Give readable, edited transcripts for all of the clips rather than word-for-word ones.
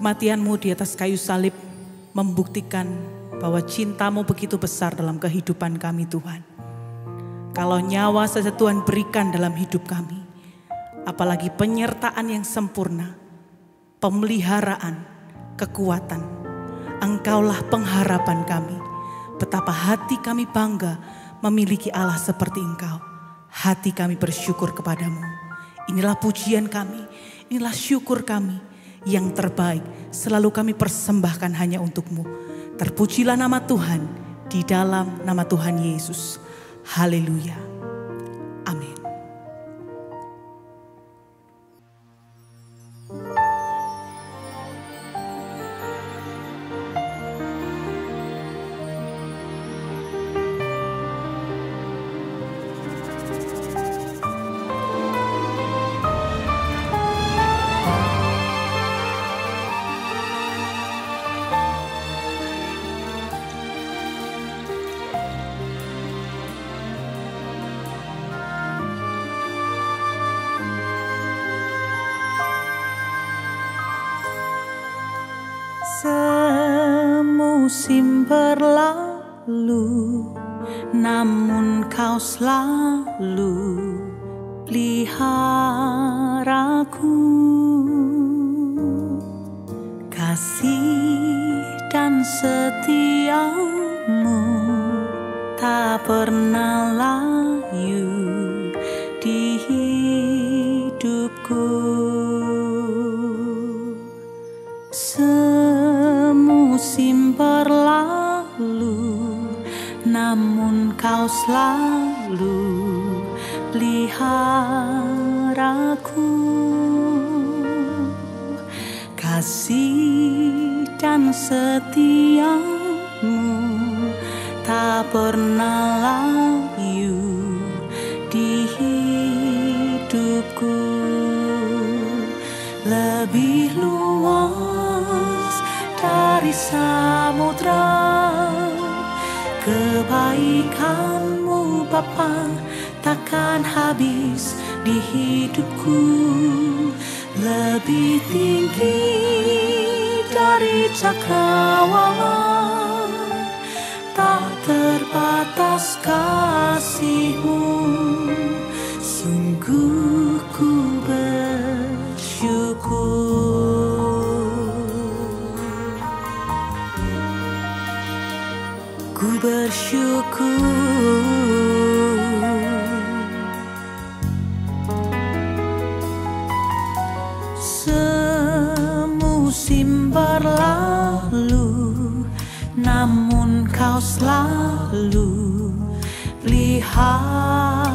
Kematian-Mu di atas kayu salib membuktikan bahwa cinta-Mu begitu besar dalam kehidupan kami Tuhan. Kalau nyawa saja Tuhan berikan dalam hidup kami, apalagi penyertaan yang sempurna, pemeliharaan, kekuatan. Engkaulah pengharapan kami. Betapa hati kami bangga memiliki Allah seperti Engkau. Hati kami bersyukur kepadamu. Inilah pujian kami, inilah syukur kami yang terbaik. Selalu kami persembahkan hanya untuk-Mu. Terpujilah nama Tuhan di dalam nama Tuhan Yesus. Haleluya. Amin. Semusim berlalu, namun Kau selalu peliharaku. Kasih dan setia-Mu tak pernah layu di hidupku. Semusim berlalu, namun Kau selalu peliharaku. Kasih dan setia-Mu tak pernah layu di hidupku. Lebih luas dari samudra, kebaikan-Mu Bapa takkan habis di hidupku. Lebih tinggi dari cakrawala, tak terbatas kasih-Mu. Sungguh ku bersyukur. Semusim berlalu, namun Kau selalu peliharaku.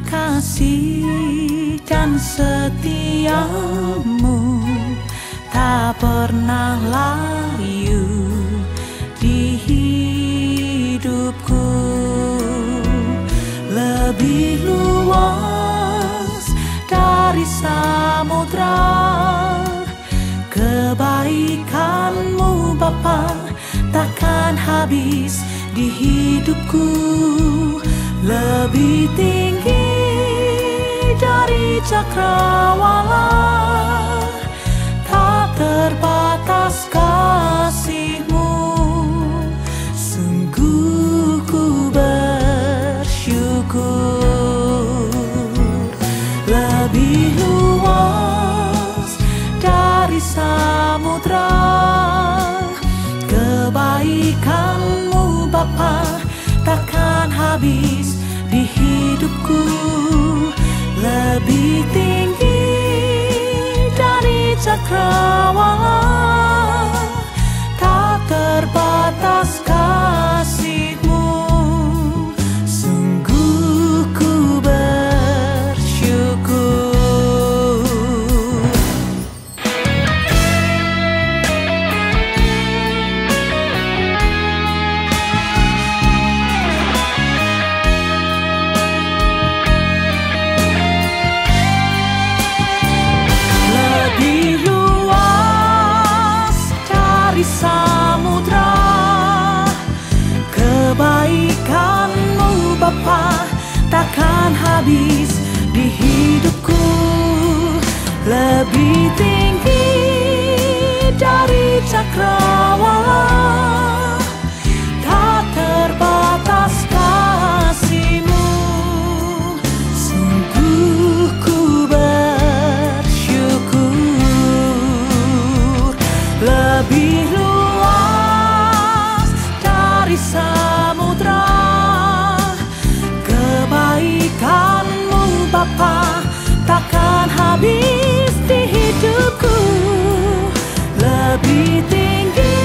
Kasih dan setia-Mu tak pernah layu di hidupku. Lebih luas dari samudra, kebaikan-Mu Bapa takkan habis di hidupku. Lebih tinggi dari cakrawala, tak terbatas kasih-Mu. Sungguh ku bersyukur. Lebih luas dari samudra, kebaikan-Mu Bapa takkan habis di hidupku. Lebih tinggi dari cakrawala, tak terbatas kasih-Mu. Sungguh ku bersyukur. Samudra, kebaikan-Mu Bapa takkan habis di hidupku. lebih tinggi dari cakrawala. Tak terbatas kasih-Mu, sungguh ku bersyukur. Lebih luas dari samudra kebaikan-Mu Bapa, takkan habis di hidupku. Lebih tinggi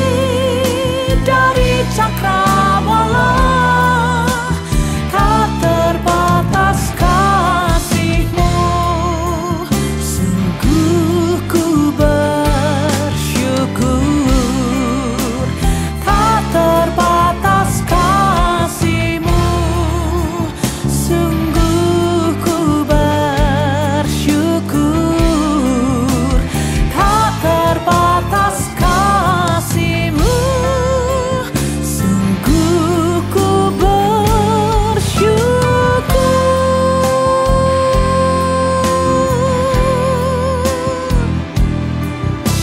dari cakrawala, tak terbatas kasih-Mu, sungguh ku bersyukur. Tak terbatas kasih-Mu, sungguh ku bersyukur. Tak terbatas kasih-Mu, sungguh ku bersyukur.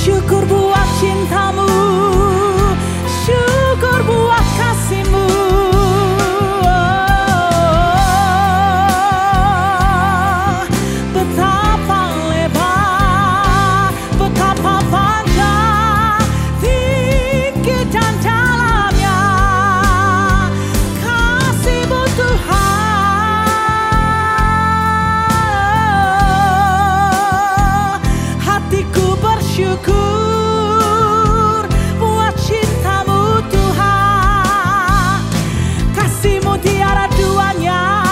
Syukur buat cinta-Mu, syukur buat kasih-Mu. Betapa lebar, betapa panjang, tinggi dan dalamnya kasih-Mu Tuhan. Hatiku bersyukur buat cinta-Mu Tuhan. Kasih-Mu tiada duanya,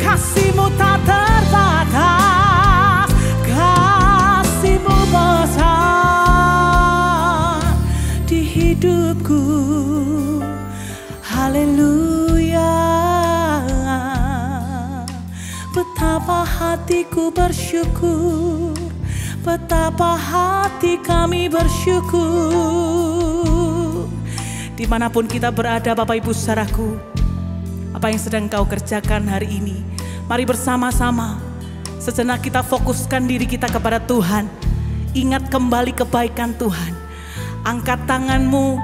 kasih-Mu tak terbatas, kasih-Mu besar di hidupku. Haleluya. Betapa hatiku bersyukur, betapa hati kami bersyukur. Dimanapun kita berada Bapak Ibu saudaraku, apa yang sedang kau kerjakan hari ini, mari bersama-sama sejenak kita fokuskan diri kita kepada Tuhan. Ingat kembali kebaikan Tuhan. Angkat tanganmu,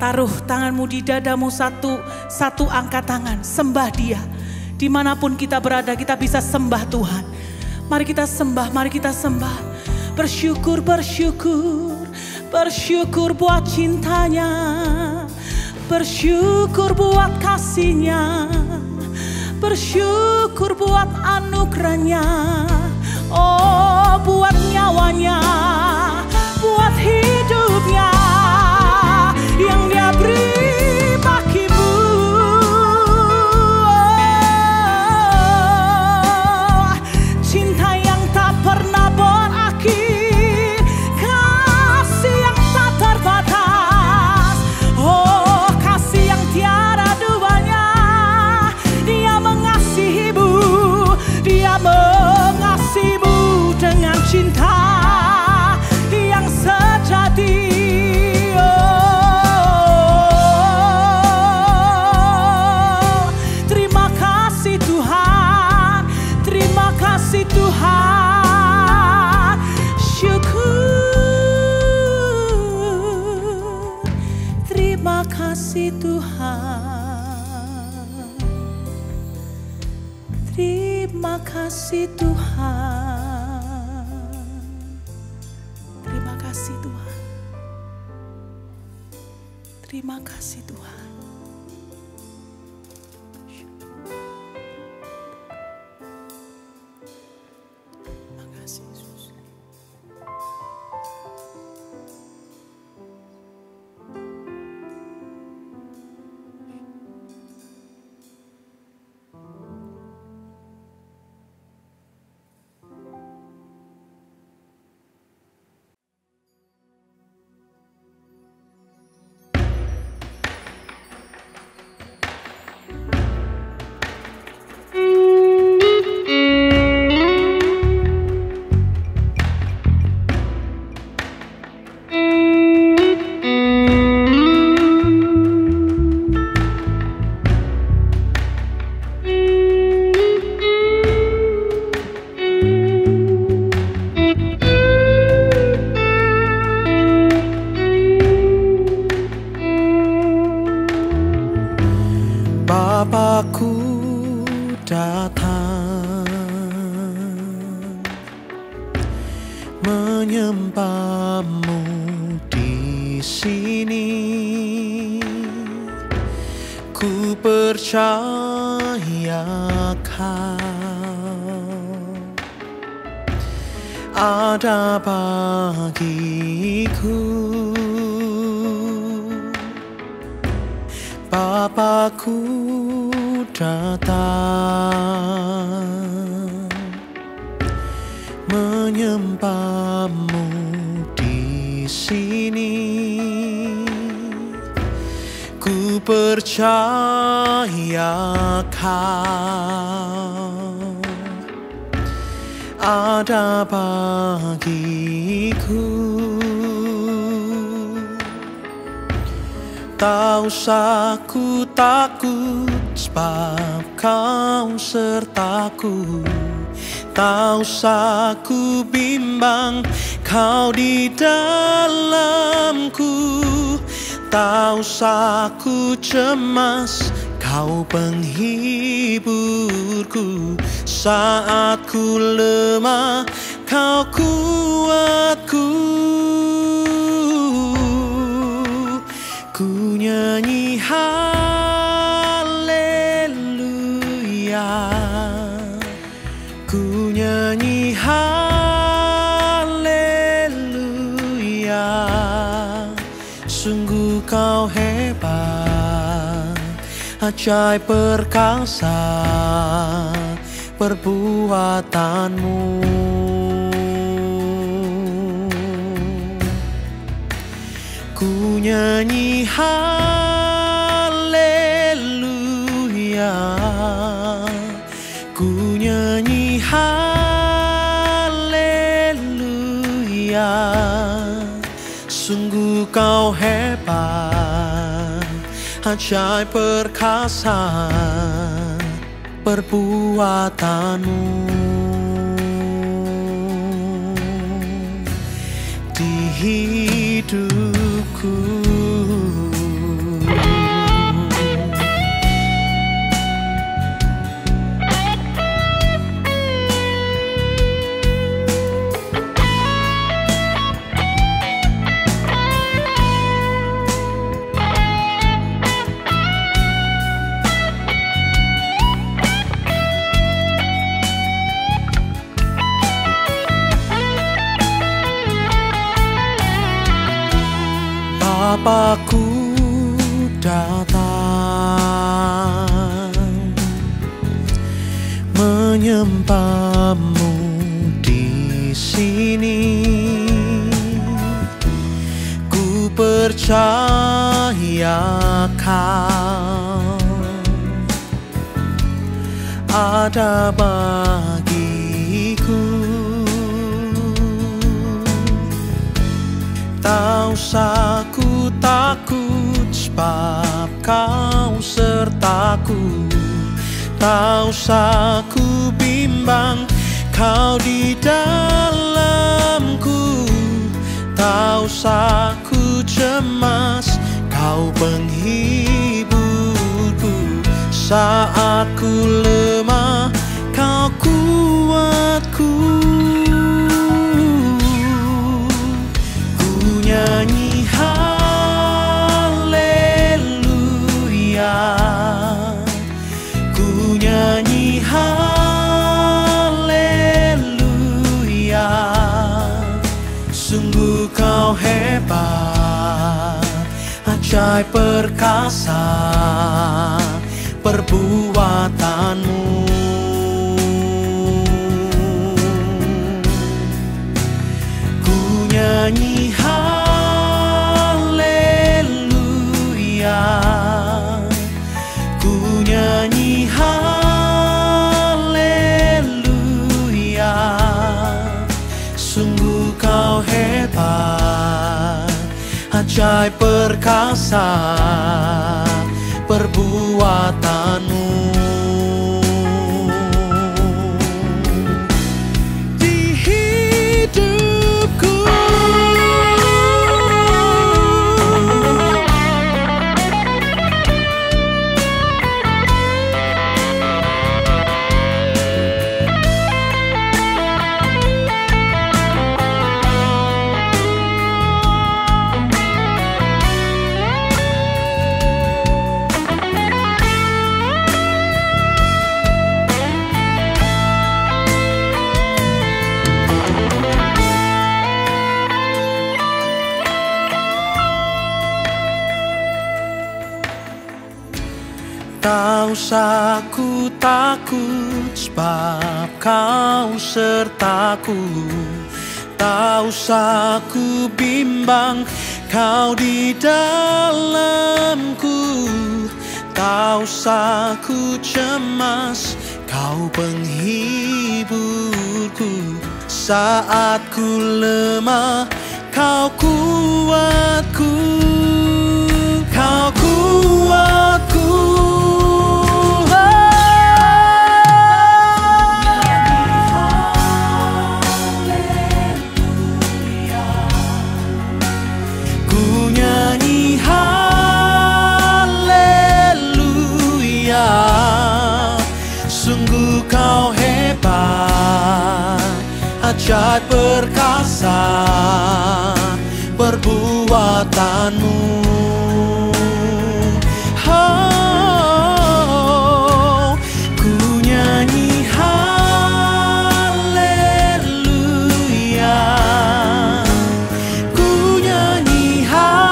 taruh tanganmu di dadamu, satu angkat tangan, sembah Dia. Dimanapun kita berada, kita bisa sembah Tuhan. Mari kita sembah, mari kita sembah. Bersyukur, bersyukur, bersyukur buat cintanya, bersyukur buat kasih-Nya, bersyukur buat anugerahnya, oh buat nyawanya, buat hidupnya yang Dia beri bagimu. Cinta yang tak pernah berakhir, kasih yang tak terbatas, oh kasih yang tiada duanya. Dia mengasihimu, Dia mengasihimu dengan cinta yang sejati. Oh, terima kasih Tuhan, terima kasih Tuhan. Syukur, terima kasih Tuhan, terima kasih Tuhan, terima kasih Tuhan, terima kasih Tuhan. Terima kasih Yesus. Bapakku datang menyembahmu di sini. Ku percaya Kau ada bagiku. Bapakku datang menyembahmu di sini. Ku percaya Kau ada bagiku. Tak usah ku takut sebab Kau sertaku. Tak usah ku bimbang, Kau di dalamku. Tak usah ku cemas, Kau penghiburku. Saat ku lemah, Kau kuatku. Ku nyanyi haleluya, ku nyanyi haleluya. Sungguh Kau hebat, ajaib perkasa perbuatanmu. Ku nyanyi haleluya, ku nyanyi haleluya. Sungguh Kau hebat, ajaib perkasa perbuatanmu. Di hidupku Bapakku datang menyembahmu di sini. Ku percaya Kau ada bagiku. Tak usah ku takut sebab Kau sertaku. Tak usah ku bimbang, Kau di dalamku. Tak usah ku cemas, Kau penghiburku. Saat ku lemah, Kau kuatku. Nyanyi haleluya, ku nyanyi haleluya. Sungguh Kau hebat, ajaib perkasa perbuatanmu. Ku nyanyi haleluya, ku nyanyi haleluya. Sungguh Kau hebat, ajaib perkasa perbuatanmu. Di hidupku Tak usah ku takut sebab kau sertaku. Tak usah ku bimbang, kau di dalamku. Tak usah ku cemas, kau penghiburku. Saat ku lemah, kau kuatku. Kau kuatku. Sungguh kau hebat, ajaib perkasa perbuatanmu. Oh, ku nyanyi haleluya, ku nyanyi haleluya.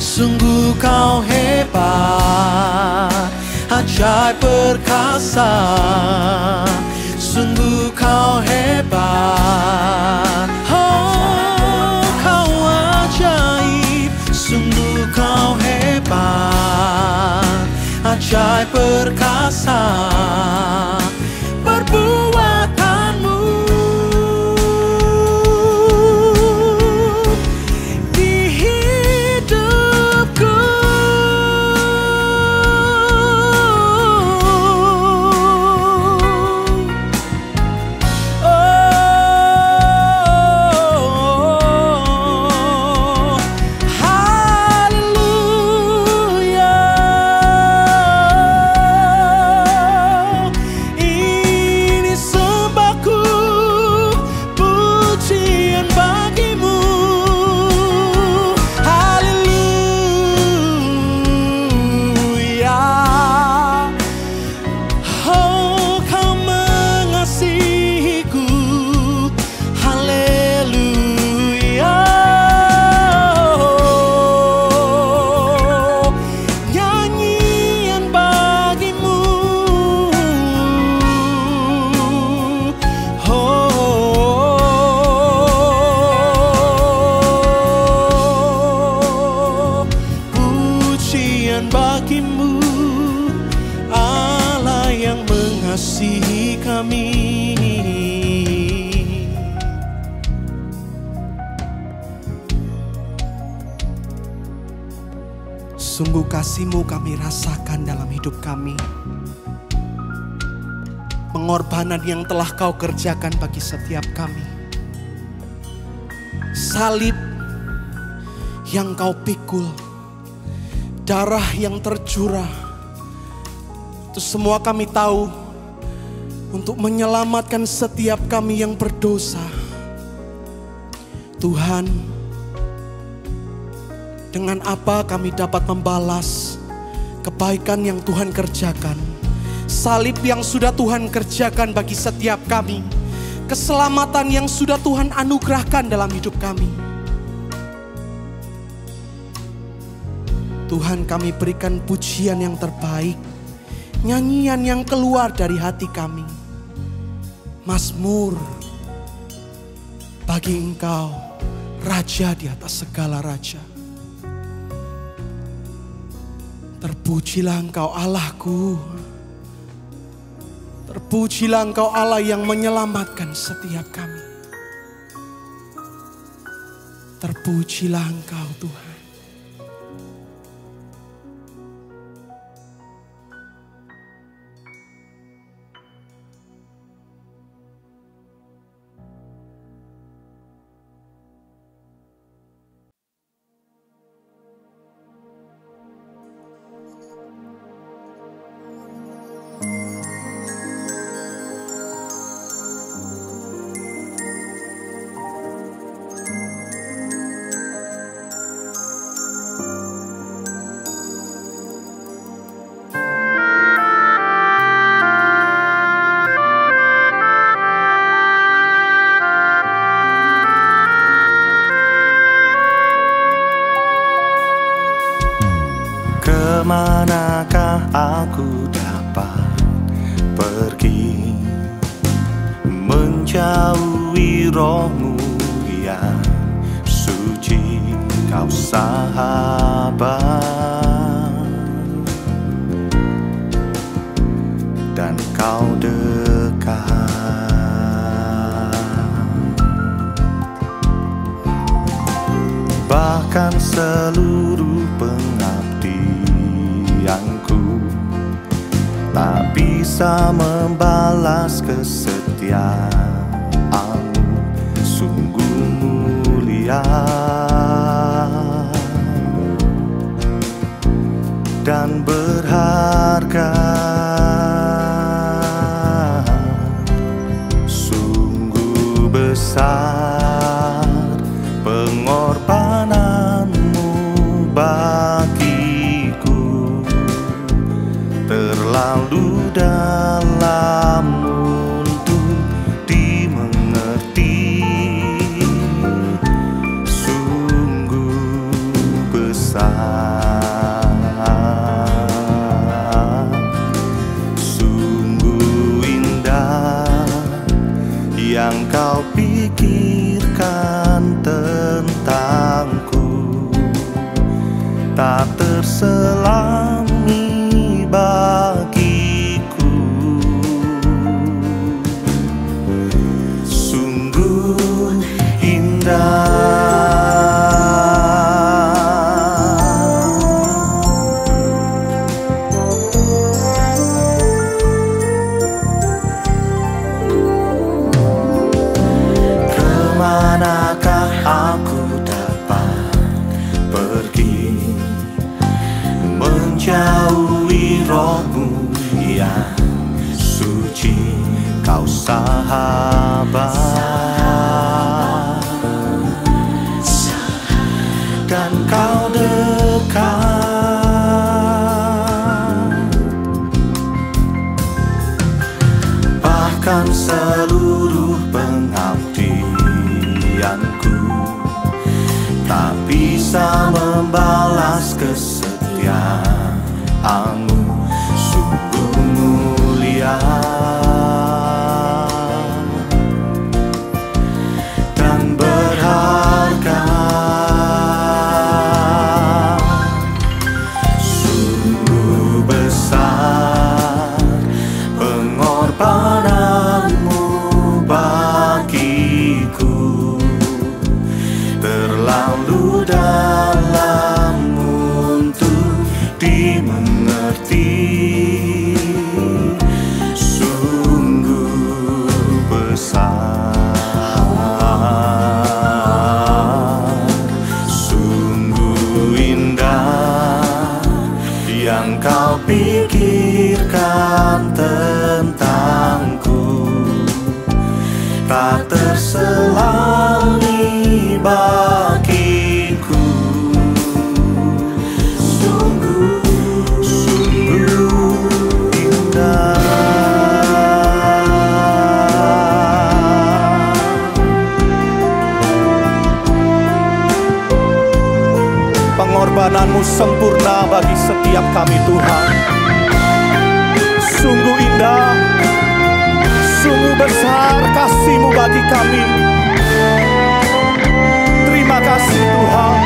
Sungguh kau hebat, ajaib perkasa. Sungguh kau hebat, oh kau ajaib. Sungguh kau hebat, ajaib perkasa perbuatanmu. Bagimu, Allah yang mengasihi kami. Sungguh kasih-Mu kami rasakan dalam hidup kami. Pengorbanan yang telah Kau kerjakan bagi setiap kami. Salib yang Kau pikul, darah yang tercurah, itu semua kami tahu untuk menyelamatkan setiap kami yang berdosa. Tuhan, dengan apa kami dapat membalas kebaikan yang Tuhan kerjakan? Salib yang sudah Tuhan kerjakan bagi setiap kami, keselamatan yang sudah Tuhan anugerahkan dalam hidup kami. Tuhan, kami berikan pujian yang terbaik, nyanyian yang keluar dari hati kami. Mazmur bagi Engkau, Raja di atas segala raja. Terpujilah Engkau Allahku. Terpujilah Engkau Allah yang menyelamatkan setiap kami. Terpujilah Engkau Tuhan. Kemanakah aku dapat pergi, menjauhi rohmu yang suci, kau sahabat, dan kau dekat. Bahkan seluruh pengabdianku tak bisa membalas kesetiaanmu, sungguh mulia dan berharga. Sungguh besar pengorbananmu bagiku, terlalu dalam untuk dimengerti. Sungguh besar, sungguh indah yang kau pikirkan tentangku, tak terselami bagiku. Sungguh indah. Kemanakah aku dapat pergi, menjauhi rohmu yang suci, kau sahabat, dan kau dekat. Bahkan seluruh pengabdianku tak bisa membalas kesetiaanmu, sungguh mulia dan berharga. Sungguh besar pengorbananmu bagiku, terlalu dalam untuk dimengerti. Sungguh besar, sungguh indah yang kau pikirkan tentangku, tak terselami bagiku. Sungguh, sungguh indah. Pengorbananmu sempurna bagi setiap kami, Tuhan. Sungguh indah, sungguh besar kasih-Mu bagi kami. Terima kasih Tuhan.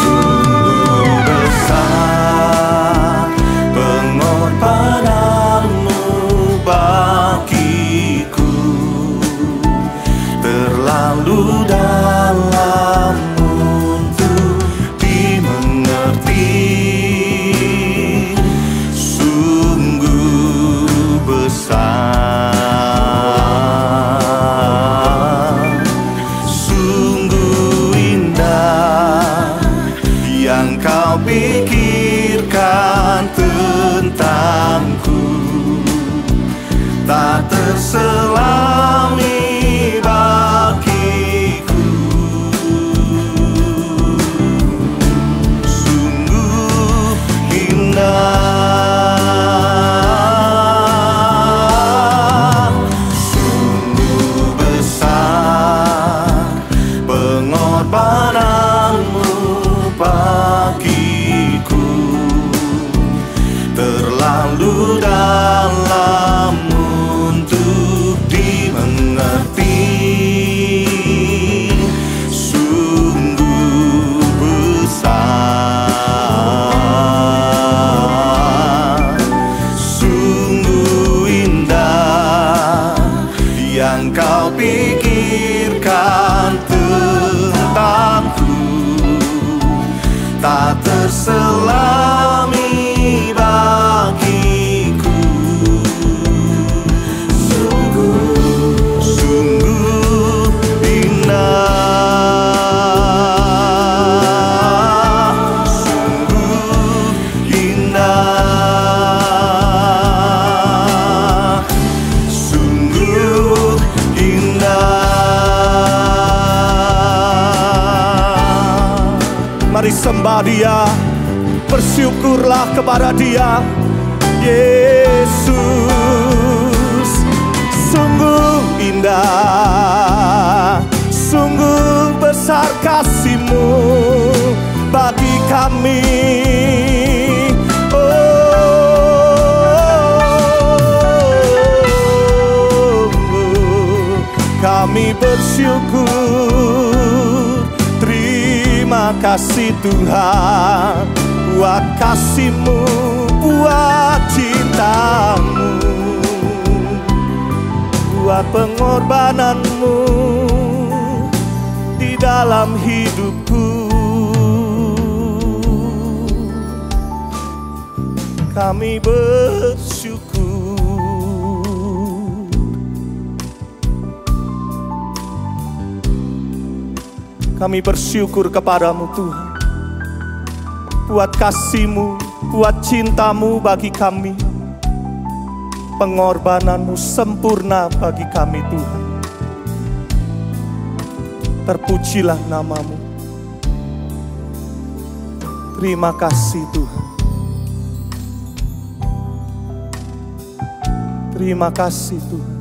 Sungguh besar pengorbananmu bagiku, terlalu dalam untuk dimengerti. Sungguh besar, sungguh indah yang kau pikirkan tentangku, tak terselami bagiku. Sungguh indah, sungguh besar pengorbananmu bagiku, Mari sembah Dia, bersyukurlah kepada Dia. Yesus, sungguh indah, sungguh besar kasih-Mu bagi kami. Kami bersyukur, terima kasih Tuhan, buat kasih-Mu, buat cinta-Mu, buat pengorbanan-Mu di dalam hidupku. Kami bersyukur. Kami bersyukur kepadamu Tuhan, buat kasih-Mu, buat cinta-Mu bagi kami. Pengorbanan-Mu sempurna bagi kami Tuhan. Terpujilah nama-Mu. Terima kasih Tuhan. Terima kasih Tuhan.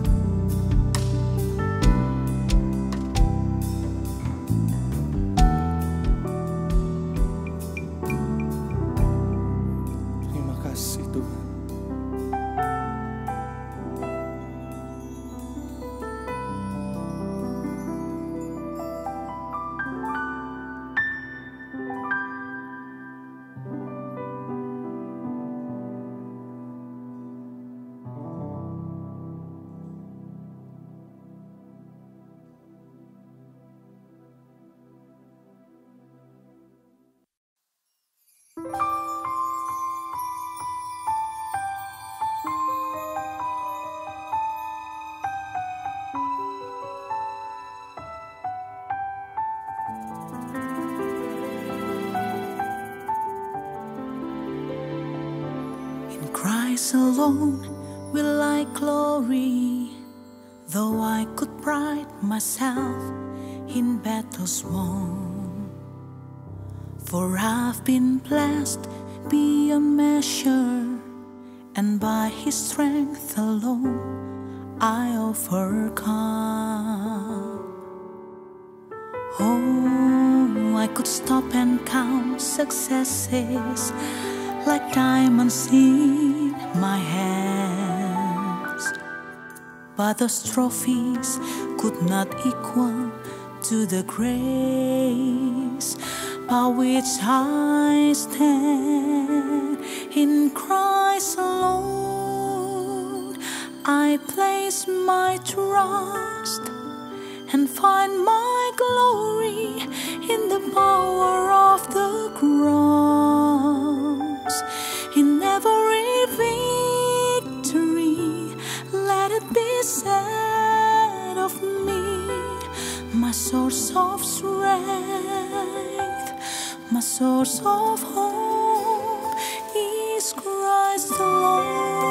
Christ alone will I glory, though I could pride myself in battles won. For I've been blessed beyond measure, and by His strength alone I overcome. Oh, I could stop and count successes like diamonds in my hands, but those trophies could not equal to the grace by which I stand. In Christ alone I place my trust and find my glory in the power of the cross. In every victory, let it be said of me, my source of strength, my source of hope is Christ alone.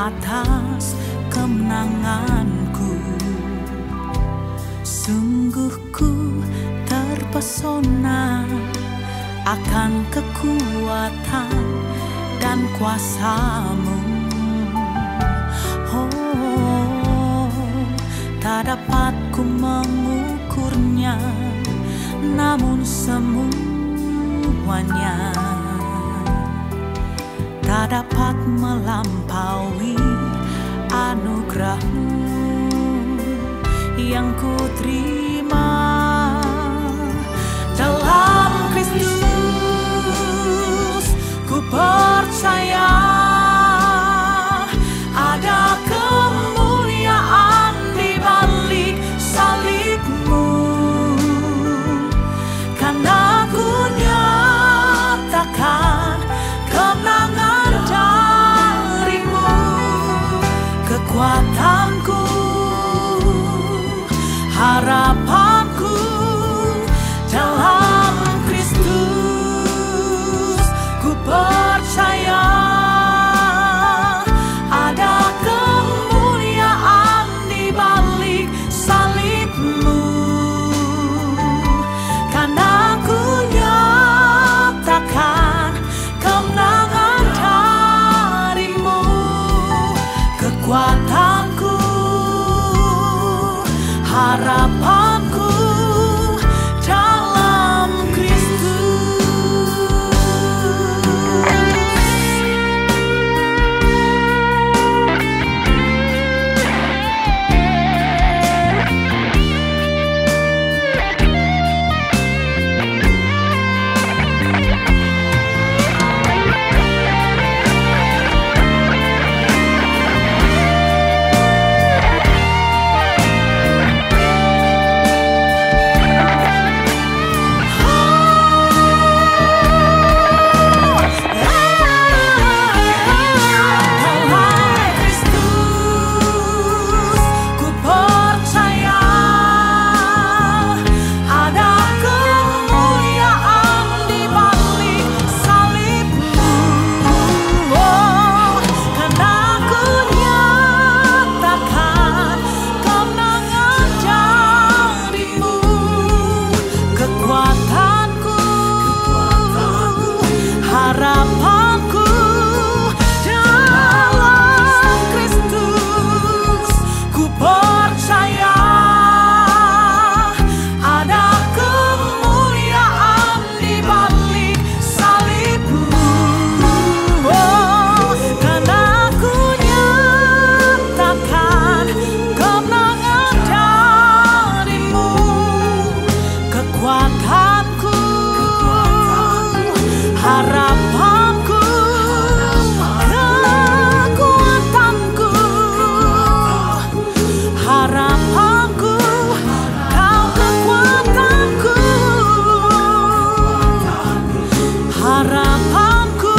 Atas kemenanganku, sungguh ku terpesona akan kekuatan dan kuasa-Mu. Oh, tak dapat ku mengukurnya, namun semuanya tak dapat melampaui anugerah-Mu yang ku terima dalam Kristus. Ku percaya ada kemuliaan di balik salib-Mu, karena ku nyatakan kemenangan darimu. Kekuatanku harapanku dalam Kristus. Ku percaya ada kemuliaan di balik salibmu, karena ku nyatakan kemenangan darimu. Kekuatanku, harapanku dalam Kristus. Harapanku dalam Kristus. Ku percaya ada kemuliaan di balik salibmu. Karena ku nyatakan kemenangan darimu. Kekuatanku, harapanku, kekuatanku, harapanku, kau kekuatanku, harapanku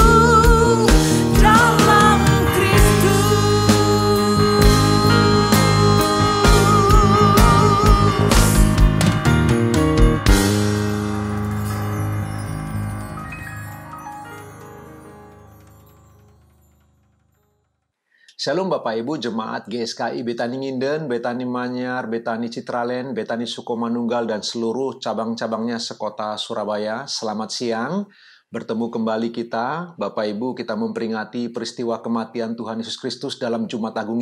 dalam Kristus. Shalom Bapak Ibu Jemaat GSKI Betani Nginden, Betani Manyar, Betani Citraland, Betani Sukomanunggal, dan seluruh cabang-cabangnya sekota Surabaya. Selamat siang, bertemu kembali kita. Bapak Ibu, kita memperingati peristiwa kematian Tuhan Yesus Kristus dalam Jumat Agung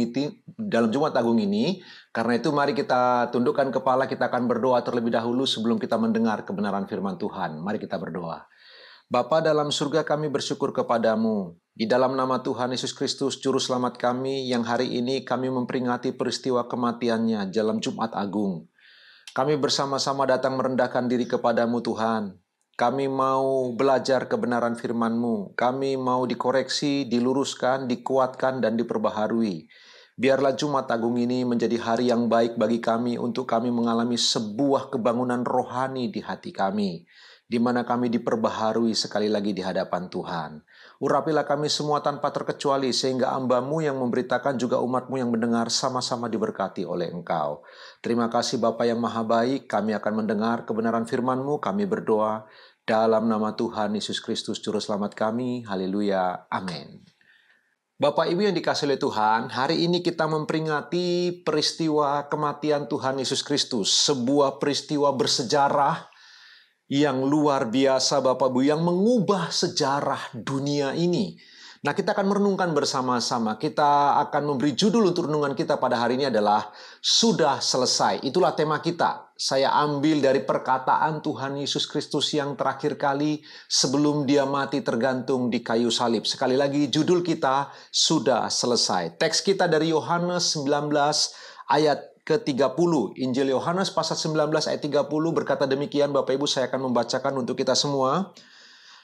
ini. Karena itu mari kita tundukkan kepala, kita akan berdoa terlebih dahulu sebelum kita mendengar kebenaran firman Tuhan. Mari kita berdoa. Bapa dalam surga, kami bersyukur kepadamu. Di dalam nama Tuhan Yesus Kristus, Juru Selamat kami, yang hari ini kami memperingati peristiwa kematiannya dalam Jumat Agung. Kami bersama-sama datang merendahkan diri kepadamu Tuhan. Kami mau belajar kebenaran firman-Mu. Kami mau dikoreksi, diluruskan, dikuatkan, dan diperbaharui. Biarlah Jumat Agung ini menjadi hari yang baik bagi kami untuk kami mengalami sebuah kebangunan rohani di hati kami, di mana kami diperbaharui sekali lagi di hadapan Tuhan. Urapilah kami semua tanpa terkecuali, sehingga hamba-Mu yang memberitakan juga umat-Mu yang mendengar sama-sama diberkati oleh Engkau. Terima kasih Bapa yang Maha Baik, kami akan mendengar kebenaran firman-Mu, kami berdoa dalam nama Tuhan Yesus Kristus Juru Selamat kami. Haleluya, amin. Bapak Ibu yang dikasihi oleh Tuhan, hari ini kita memperingati peristiwa kematian Tuhan Yesus Kristus, sebuah peristiwa bersejarah yang luar biasa Bapak Ibu, yang mengubah sejarah dunia ini. Nah, kita akan merenungkan bersama-sama. Kita akan memberi judul untuk renungan kita pada hari ini adalah Sudah Selesai. Itulah tema kita. Saya ambil dari perkataan Tuhan Yesus Kristus yang terakhir kali sebelum dia mati tergantung di kayu salib. Sekali lagi judul kita Sudah Selesai. Teks kita dari Yohanes 19 ayat ke-30. Injil Yohanes pasal 19 ayat 30 berkata demikian. Bapak Ibu, saya akan membacakan untuk kita semua.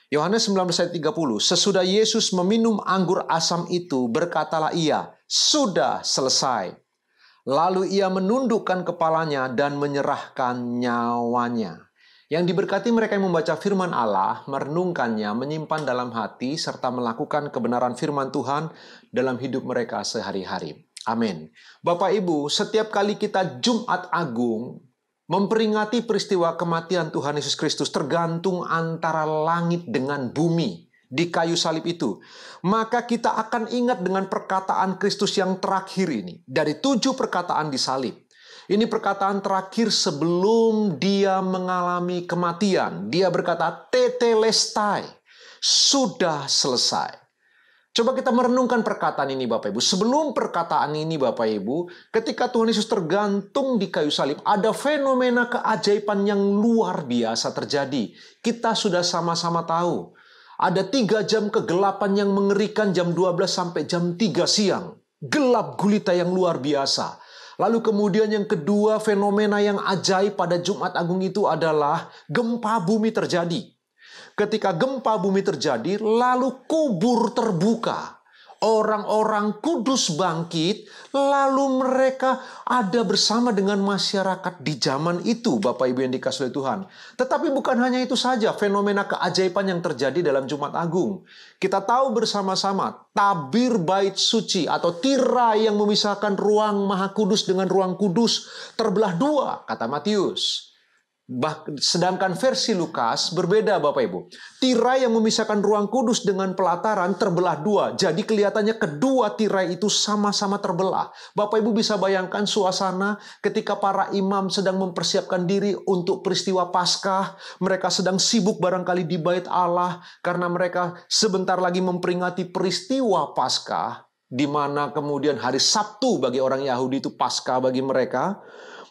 Yohanes 19 ayat 30. Sesudah Yesus meminum anggur asam itu, berkatalah ia, sudah selesai. Lalu ia menundukkan kepalanya dan menyerahkan nyawanya. Yang diberkati mereka yang membaca firman Allah, merenungkannya, menyimpan dalam hati, serta melakukan kebenaran firman Tuhan dalam hidup mereka sehari-hari. Amin. Bapak Ibu, setiap kali kita Jumat Agung memperingati peristiwa kematian Tuhan Yesus Kristus, tergantung antara langit dengan bumi di kayu salib itu, maka kita akan ingat dengan perkataan Kristus yang terakhir ini. Dari 7 perkataan di salib, ini perkataan terakhir sebelum dia mengalami kematian. Dia berkata, tetelestai, sudah selesai. Coba kita merenungkan perkataan ini Bapak Ibu. Sebelum perkataan ini Bapak Ibu, ketika Tuhan Yesus tergantung di kayu salib, ada fenomena keajaiban yang luar biasa terjadi. Kita sudah sama-sama tahu. Ada 3 jam kegelapan yang mengerikan, jam 12 sampai jam 3 siang. Gelap gulita yang luar biasa. Lalu kemudian yang kedua, fenomena yang ajaib pada Jumat Agung itu adalah gempa bumi terjadi. Ketika gempa bumi terjadi, lalu kubur terbuka. Orang-orang kudus bangkit, lalu mereka ada bersama dengan masyarakat di zaman itu, Bapak Ibu yang dikasihi Tuhan. Tetapi bukan hanya itu saja, fenomena keajaiban yang terjadi dalam Jumat Agung. Kita tahu bersama-sama, tabir bait suci atau tirai yang memisahkan ruang Maha Kudus dengan ruang kudus terbelah 2, kata Matius. Sedangkan versi Lukas berbeda Bapak Ibu. Tirai yang memisahkan ruang kudus dengan pelataran terbelah 2. Jadi kelihatannya kedua tirai itu sama-sama terbelah. Bapak Ibu bisa bayangkan suasana ketika para imam sedang mempersiapkan diri untuk peristiwa Paskah. Mereka sedang sibuk barangkali di bait Allah karena mereka sebentar lagi memperingati peristiwa Paskah, di mana kemudian hari Sabtu bagi orang Yahudi itu Paskah bagi mereka.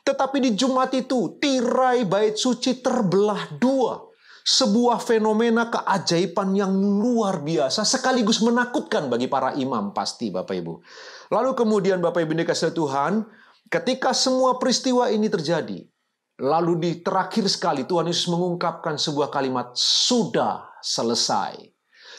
Tetapi di Jumat itu, tirai bait suci terbelah 2. Sebuah fenomena keajaiban yang luar biasa, sekaligus menakutkan bagi para imam pasti Bapak Ibu. Lalu kemudian Bapak Ibu dikasihi Tuhan, ketika semua peristiwa ini terjadi, lalu di terakhir sekali Tuhan Yesus mengungkapkan sebuah kalimat, sudah selesai.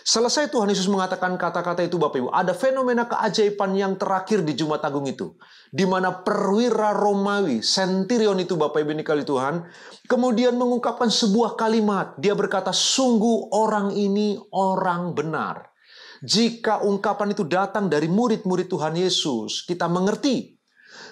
Selesai Tuhan Yesus mengatakan kata-kata itu Bapak Ibu. Ada fenomena keajaiban yang terakhir di Jumat Agung itu. Di mana perwira Romawi, centurion itu Bapak Ibu dikasihi Tuhan. Kemudian mengungkapkan sebuah kalimat. Dia berkata, sungguh orang ini orang benar. Jika ungkapan itu datang dari murid-murid Tuhan Yesus, kita mengerti.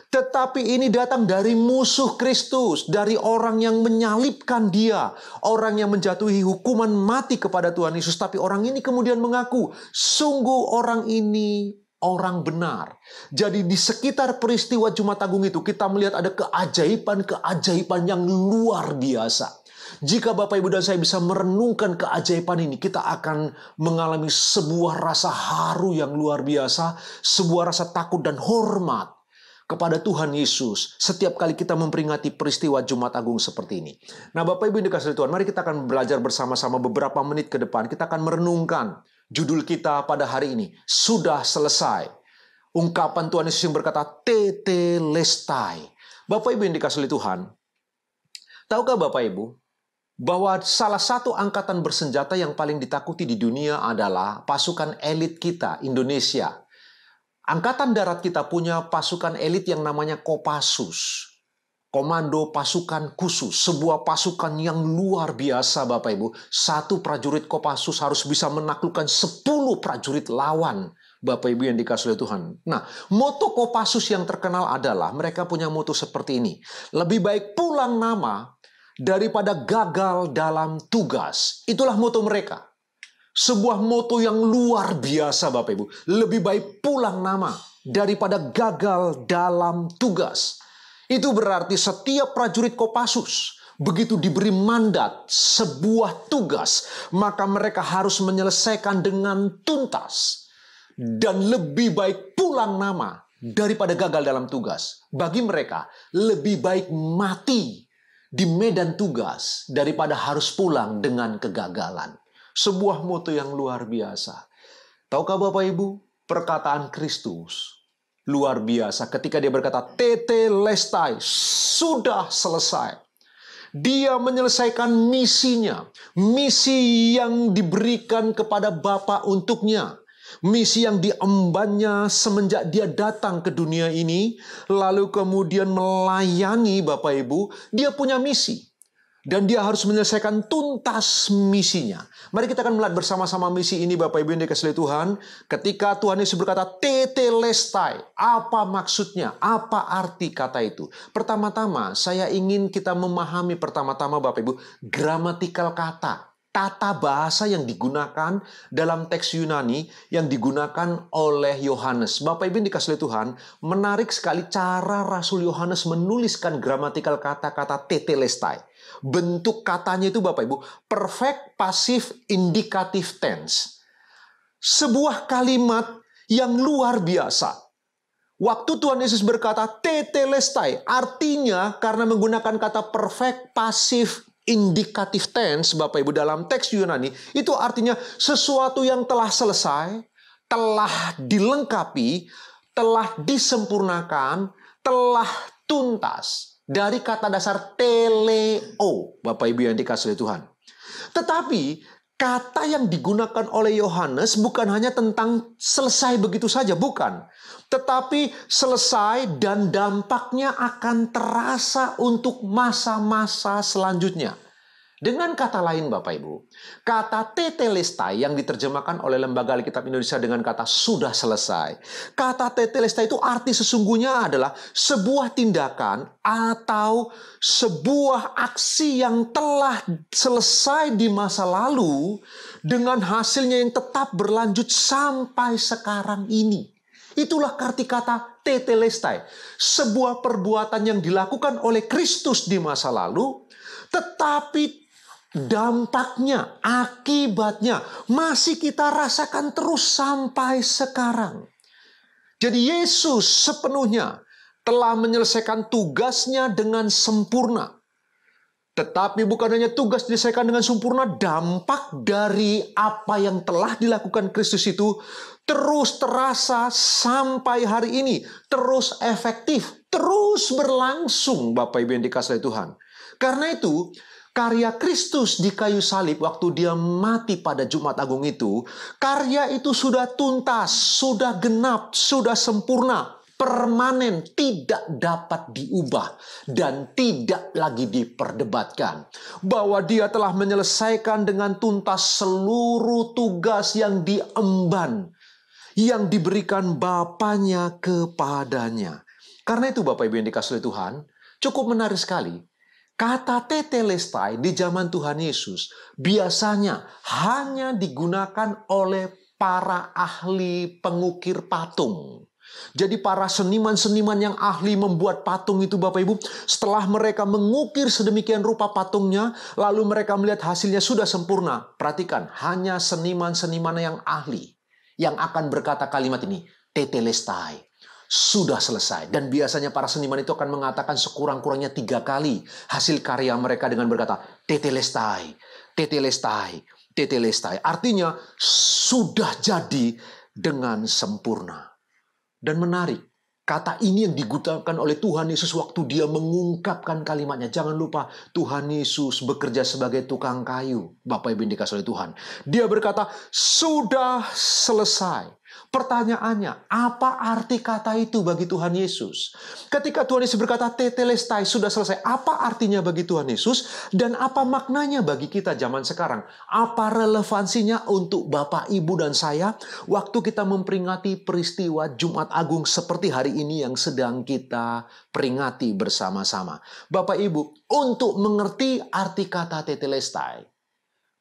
Tetapi ini datang dari musuh Kristus, dari orang yang menyalibkan dia, orang yang menjatuhi hukuman mati kepada Tuhan Yesus. Tapi orang ini kemudian mengaku, sungguh orang ini orang benar. Jadi di sekitar peristiwa Jumat Agung itu kita melihat ada keajaiban-keajaiban yang luar biasa. Jika Bapak Ibu dan saya bisa merenungkan keajaiban ini, kita akan mengalami sebuah rasa haru yang luar biasa, sebuah rasa takut dan hormat kepada Tuhan Yesus setiap kali kita memperingati peristiwa Jumat Agung seperti ini. Nah Bapak Ibu yang dikasihi Tuhan, mari kita akan belajar bersama-sama beberapa menit ke depan. Kita akan merenungkan judul kita pada hari ini, sudah selesai. Ungkapan Tuhan Yesus yang berkata, tetelestai. Bapak Ibu yang dikasihi Tuhan, tahukah Bapak Ibu bahwa salah satu angkatan bersenjata yang paling ditakuti di dunia adalah pasukan elit kita, Indonesia. Angkatan darat kita punya pasukan elit yang namanya Kopassus. Komando Pasukan Khusus. Sebuah pasukan yang luar biasa Bapak Ibu. 1 prajurit Kopassus harus bisa menaklukkan 10 prajurit lawan. Bapak Ibu yang dikasihi Tuhan. Nah, moto Kopassus yang terkenal adalah mereka punya moto seperti ini. Lebih baik pulang nama daripada gagal dalam tugas. Itulah moto mereka. Sebuah moto yang luar biasa Bapak Ibu. Lebih baik pulang nama daripada gagal dalam tugas. Itu berarti setiap prajurit Kopassus begitu diberi mandat sebuah tugas, maka mereka harus menyelesaikan dengan tuntas. Dan lebih baik pulang nama daripada gagal dalam tugas. Bagi mereka lebih baik mati di medan tugas daripada harus pulang dengan kegagalan. Sebuah moto yang luar biasa. Tahukah Bapak Ibu, perkataan Kristus luar biasa ketika dia berkata, tetelestai, sudah selesai. Dia menyelesaikan misinya, misi yang diberikan kepada Bapa untuknya, misi yang diembannya semenjak dia datang ke dunia ini, lalu kemudian melayani Bapak Ibu, dia punya misi. Dan dia harus menyelesaikan tuntas misinya. Mari kita akan melihat bersama-sama misi ini Bapak Ibu yang dikasihi Tuhan. Ketika Tuhan Yesus berkata tetelestai, apa maksudnya? Apa arti kata itu? Pertama-tama saya ingin kita memahami pertama-tama Bapak Ibu gramatikal kata. Tata bahasa yang digunakan dalam teks Yunani yang digunakan oleh Yohanes. Bapak Ibu yang dikasihi Tuhan, menarik sekali cara Rasul Yohanes menuliskan gramatikal kata-kata tetelestai. Bentuk katanya itu Bapak Ibu, perfect passive indicative tense. Sebuah kalimat yang luar biasa. Waktu Tuhan Yesus berkata tetelestai, artinya karena menggunakan kata perfect passive indicative tense, Bapak Ibu, dalam teks Yunani, itu artinya sesuatu yang telah selesai, telah dilengkapi, telah disempurnakan, telah tuntas. Dari kata dasar teleo, Bapak Ibu yang dikasihi Tuhan. Tetapi kata yang digunakan oleh Yohanes bukan hanya tentang selesai begitu saja, bukan. Tetapi selesai dan dampaknya akan terasa untuk masa-masa selanjutnya. Dengan kata lain Bapak Ibu, kata tetelestai yang diterjemahkan oleh Lembaga Alkitab Indonesia dengan kata sudah selesai. Kata tetelestai itu arti sesungguhnya adalah sebuah tindakan atau sebuah aksi yang telah selesai di masa lalu dengan hasilnya yang tetap berlanjut sampai sekarang ini. Itulah arti kata tetelestai. Sebuah perbuatan yang dilakukan oleh Kristus di masa lalu, tetapi dampaknya, akibatnya masih kita rasakan terus sampai sekarang. Jadi Yesus sepenuhnya telah menyelesaikan tugasnya dengan sempurna. Tetapi bukan hanya tugas diselesaikan dengan sempurna, dampak dari apa yang telah dilakukan Kristus itu terus terasa sampai hari ini. Terus efektif, terus berlangsung Bapak Ibu yang dikasihi Tuhan. Karena itu, karya Kristus di kayu salib waktu dia mati pada Jumat Agung itu, karya itu sudah tuntas, sudah genap, sudah sempurna, permanen, tidak dapat diubah, dan tidak lagi diperdebatkan. Bahwa dia telah menyelesaikan dengan tuntas seluruh tugas yang diemban, yang diberikan Bapanya kepadanya. Karena itu Bapak Ibu yang dikasihi Tuhan, cukup menarik sekali. Kata tetelestai di zaman Tuhan Yesus biasanya hanya digunakan oleh para ahli pengukir patung. Jadi para seniman-seniman yang ahli membuat patung itu Bapak Ibu, setelah mereka mengukir sedemikian rupa patungnya, lalu mereka melihat hasilnya sudah sempurna. Perhatikan, hanya seniman-seniman yang ahli yang akan berkata kalimat ini, tetelestai. Sudah selesai. Dan biasanya para seniman itu akan mengatakan sekurang-kurangnya 3 kali hasil karya mereka dengan berkata tetelestai, tetelestai, tetelestai. Artinya sudah jadi dengan sempurna. Dan menarik, kata ini yang digunakan oleh Tuhan Yesus waktu dia mengungkapkan kalimatnya. Jangan lupa Tuhan Yesus bekerja sebagai tukang kayu. Bapak Ibu yang dikasihi oleh Tuhan. Dia berkata sudah selesai. Pertanyaannya, apa arti kata itu bagi Tuhan Yesus? Ketika Tuhan Yesus berkata tetelestai sudah selesai, apa artinya bagi Tuhan Yesus? Dan apa maknanya bagi kita zaman sekarang? Apa relevansinya untuk Bapak, Ibu, dan saya waktu kita memperingati peristiwa Jumat Agung seperti hari ini yang sedang kita peringati bersama-sama? Bapak, Ibu, untuk mengerti arti kata tetelestai,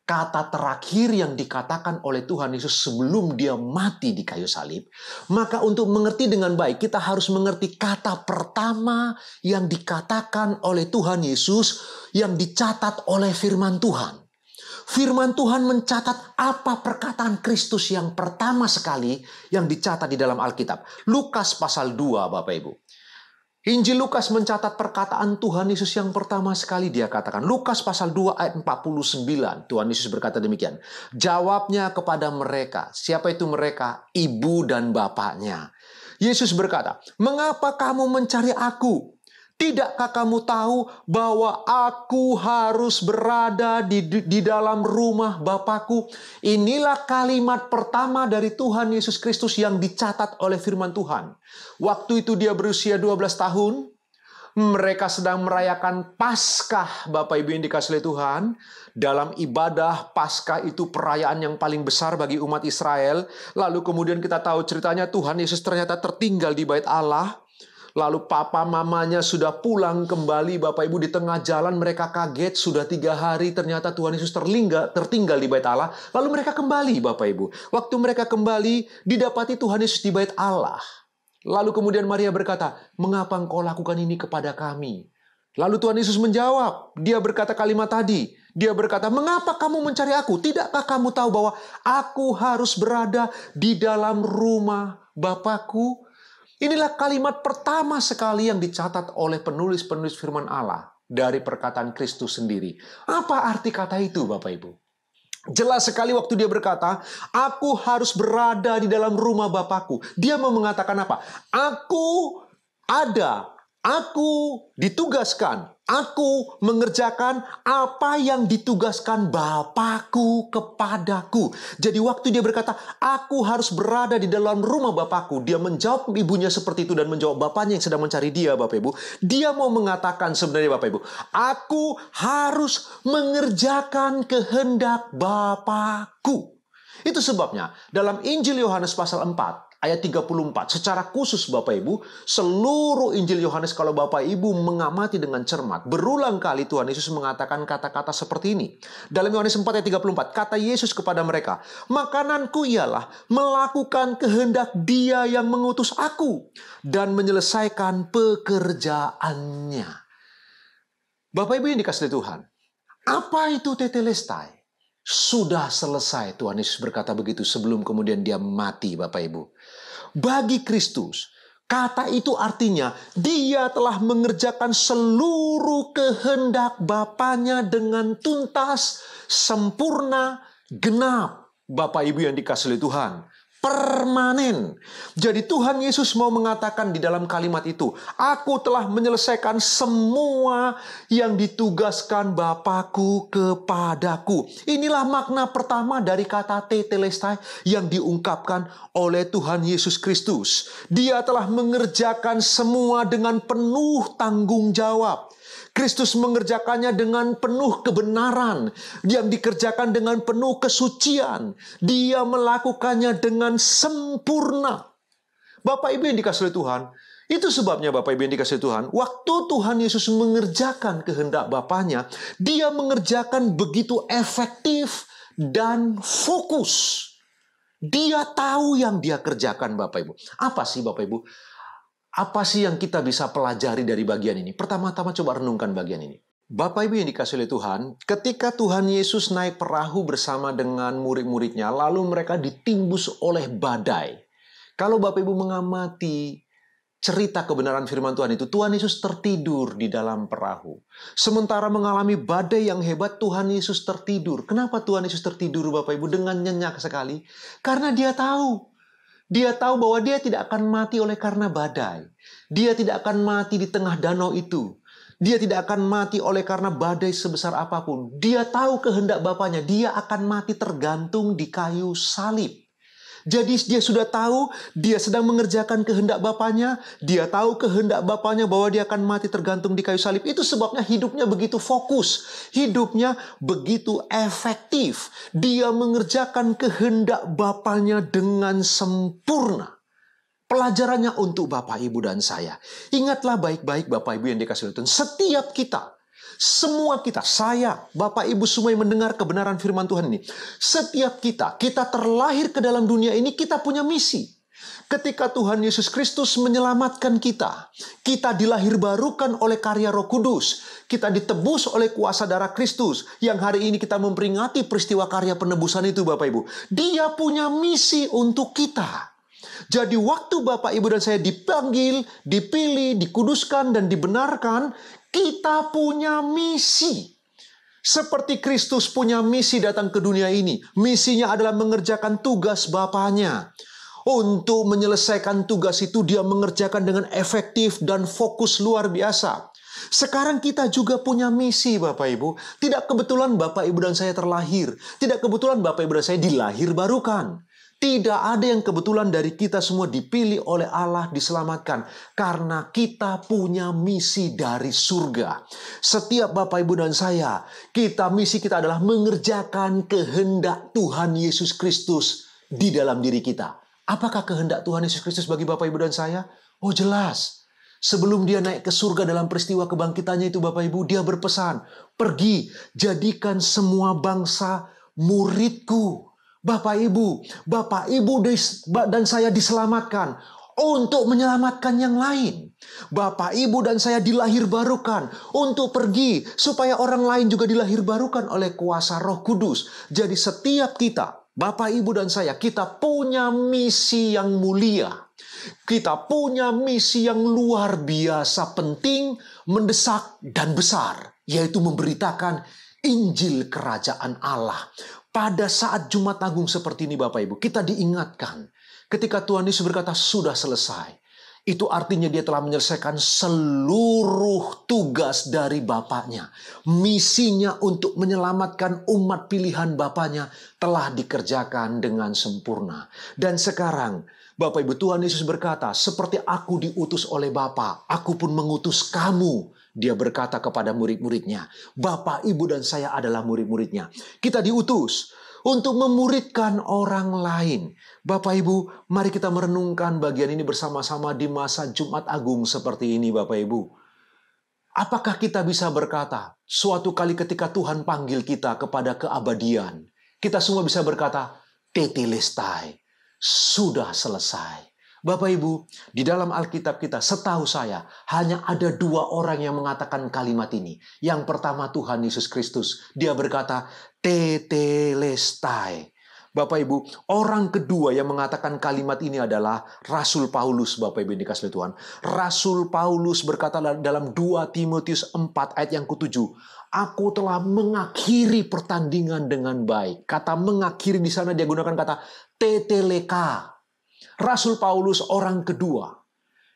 kata terakhir yang dikatakan oleh Tuhan Yesus sebelum dia mati di kayu salib, maka untuk mengerti dengan baik kita harus mengerti kata pertama yang dikatakan oleh Tuhan Yesus yang dicatat oleh firman Tuhan. Firman Tuhan mencatat apa perkataan Kristus yang pertama sekali yang dicatat di dalam Alkitab. Lukas pasal 2 Bapak Ibu. Injil Lukas mencatat perkataan Tuhan Yesus yang pertama sekali dia katakan. Lukas pasal 2 ayat 49. Tuhan Yesus berkata demikian. Jawabnya kepada mereka. Siapa itu mereka? Ibu dan bapaknya. Yesus berkata, mengapa kamu mencari aku? Tidakkah kamu tahu bahwa aku harus berada di dalam rumah Bapakku? Inilah kalimat pertama dari Tuhan Yesus Kristus yang dicatat oleh firman Tuhan. Waktu itu dia berusia 12 tahun. Mereka sedang merayakan Paskah, Bapak Ibu yang dikasihi Tuhan. Dalam ibadah Paskah itu perayaan yang paling besar bagi umat Israel. Lalu kemudian kita tahu ceritanya Tuhan Yesus ternyata tertinggal di bait Allah. Lalu papa mamanya sudah pulang kembali, Bapak Ibu, di tengah jalan mereka kaget, sudah 3 hari ternyata Tuhan Yesus tertinggal di bait Allah. Lalu mereka kembali, Bapak Ibu. Waktu mereka kembali, didapati Tuhan Yesus di bait Allah. Lalu kemudian Maria berkata, "Mengapa engkau lakukan ini kepada kami?" Lalu Tuhan Yesus menjawab, dia berkata kalimat tadi. Dia berkata, "Mengapa kamu mencari aku? Tidakkah kamu tahu bahwa aku harus berada di dalam rumah Bapakku?" Inilah kalimat pertama sekali yang dicatat oleh penulis-penulis firman Allah dari perkataan Kristus sendiri. Apa arti kata itu, Bapak Ibu? Jelas sekali waktu dia berkata, "Aku harus berada di dalam rumah Bapakku." Dia mau mengatakan apa? Aku ada, aku ditugaskan, aku mengerjakan apa yang ditugaskan Bapakku kepadaku. Jadi waktu dia berkata, "Aku harus berada di dalam rumah Bapakku," dia menjawab ibunya seperti itu dan menjawab bapaknya yang sedang mencari dia, Bapak Ibu. Dia mau mengatakan sebenarnya, Bapak Ibu, aku harus mengerjakan kehendak Bapakku. Itu sebabnya dalam Injil Yohanes pasal 4, ayat 34, secara khusus Bapak Ibu, seluruh Injil Yohanes kalau Bapak Ibu mengamati dengan cermat, berulang kali Tuhan Yesus mengatakan kata-kata seperti ini. Dalam Yohanes 4 ayat 34, kata Yesus kepada mereka, "Makananku ialah melakukan kehendak Dia yang mengutus aku dan menyelesaikan pekerjaannya." Bapak Ibu yang dikasihi Tuhan, apa itu tetelestai? Sudah selesai, Tuhan Yesus berkata begitu sebelum kemudian dia mati, Bapak Ibu. Bagi Kristus, kata itu artinya dia telah mengerjakan seluruh kehendak Bapanya dengan tuntas, sempurna, genap. Bapak Ibu yang dikasihi Tuhan, permanen. Jadi Tuhan Yesus mau mengatakan di dalam kalimat itu, "Aku telah menyelesaikan semua yang ditugaskan Bapakku kepadaku." Inilah makna pertama dari kata tetelestai yang diungkapkan oleh Tuhan Yesus Kristus. Dia telah mengerjakan semua dengan penuh tanggung jawab. Kristus mengerjakannya dengan penuh kebenaran, yang dikerjakan dengan penuh kesucian. Dia melakukannya dengan sempurna. Bapak Ibu yang dikasihi Tuhan, itu sebabnya Bapak Ibu yang dikasihi Tuhan, waktu Tuhan Yesus mengerjakan kehendak Bapanya, dia mengerjakan begitu efektif dan fokus. Dia tahu yang dia kerjakan, Bapak Ibu. Apa sih Bapak Ibu? Apa sih yang kita bisa pelajari dari bagian ini? Pertama-tama coba renungkan bagian ini. Bapak Ibu yang dikasihi oleh Tuhan, ketika Tuhan Yesus naik perahu bersama dengan murid-muridnya, lalu mereka ditimbus oleh badai. Kalau Bapak Ibu mengamati cerita kebenaran firman Tuhan itu, Tuhan Yesus tertidur di dalam perahu. Sementara mengalami badai yang hebat, Tuhan Yesus tertidur. Kenapa Tuhan Yesus tertidur, Bapak Ibu, dengan nyenyak sekali? Karena dia tahu. Dia tahu bahwa dia tidak akan mati oleh karena badai. Dia tidak akan mati di tengah danau itu. Dia tidak akan mati oleh karena badai sebesar apapun. Dia tahu kehendak Bapanya. Dia akan mati tergantung di kayu salib. Jadi dia sudah tahu dia sedang mengerjakan kehendak Bapanya. Dia tahu kehendak Bapanya bahwa dia akan mati tergantung di kayu salib. Itu sebabnya hidupnya begitu fokus. Hidupnya begitu efektif. Dia mengerjakan kehendak Bapanya dengan sempurna. Pelajarannya untuk Bapak, Ibu, dan saya. Ingatlah baik-baik Bapak, Ibu yang dikasihi Tuhan. Setiap kita, semua kita, saya, Bapak, Ibu semua yang mendengar kebenaran firman Tuhan ini. Setiap kita terlahir ke dalam dunia ini, kita punya misi. Ketika Tuhan Yesus Kristus menyelamatkan kita, kita dilahirbarukan oleh karya Roh Kudus. Kita ditebus oleh kuasa darah Kristus. Yang hari ini kita memperingati peristiwa karya penebusan itu, Bapak, Ibu. Dia punya misi untuk kita. Jadi waktu Bapak, Ibu, dan saya dipanggil, dipilih, dikuduskan, dan dibenarkan, kita punya misi. Seperti Kristus punya misi datang ke dunia ini. Misinya adalah mengerjakan tugas Bapanya. Untuk menyelesaikan tugas itu, dia mengerjakan dengan efektif dan fokus luar biasa. Sekarang kita juga punya misi, Bapak Ibu. Tidak kebetulan Bapak, Ibu, dan saya terlahir. Tidak kebetulan Bapak, Ibu, dan saya dilahirbarukan. Tidak ada yang kebetulan dari kita semua dipilih oleh Allah, diselamatkan. Karena kita punya misi dari surga. Setiap Bapak, Ibu, dan saya, misi kita adalah mengerjakan kehendak Tuhan Yesus Kristus di dalam diri kita. Apakah kehendak Tuhan Yesus Kristus bagi Bapak, Ibu, dan saya? Oh, jelas. Sebelum dia naik ke surga dalam peristiwa kebangkitannya itu, Bapak Ibu, dia berpesan, pergi, jadikan semua bangsa muridku. Bapak Ibu dan saya diselamatkan untuk menyelamatkan yang lain. Bapak, Ibu, dan saya dilahir barukan untuk pergi supaya orang lain juga dilahir barukan oleh kuasa Roh Kudus. Jadi setiap kita, Bapak, Ibu, dan saya, kita punya misi yang mulia. Kita punya misi yang luar biasa penting, mendesak, dan besar. Yaitu memberitakan Injil Kerajaan Allah. Pada saat Jumat Agung seperti ini, Bapak Ibu, kita diingatkan ketika Tuhan Yesus berkata sudah selesai. Itu artinya dia telah menyelesaikan seluruh tugas dari Bapaknya. Misinya untuk menyelamatkan umat pilihan Bapaknya telah dikerjakan dengan sempurna. Dan sekarang, Bapak Ibu, Tuhan Yesus berkata, seperti aku diutus oleh Bapa, aku pun mengutus kamu. Dia berkata kepada murid-muridnya, Bapak, Ibu, dan saya adalah murid-muridnya. Kita diutus untuk memuridkan orang lain. Bapak, Ibu, mari kita merenungkan bagian ini bersama-sama di masa Jumat Agung seperti ini, Bapak, Ibu. Apakah kita bisa berkata, suatu kali ketika Tuhan panggil kita kepada keabadian, kita semua bisa berkata, tetelestai, sudah selesai. Bapak Ibu, di dalam Alkitab kita, setahu saya, hanya ada 2 orang yang mengatakan kalimat ini. Yang pertama Tuhan Yesus Kristus. Dia berkata, tetelestai. Bapak Ibu, orang kedua yang mengatakan kalimat ini adalah Rasul Paulus, Bapak Ibu yang dikasihi Tuhan. Rasul Paulus berkata dalam 2 Timotius 4 ayat yang ke-7, aku telah mengakhiri pertandingan dengan baik. Kata mengakhiri di sana dia gunakan kata teteleka. Rasul Paulus orang kedua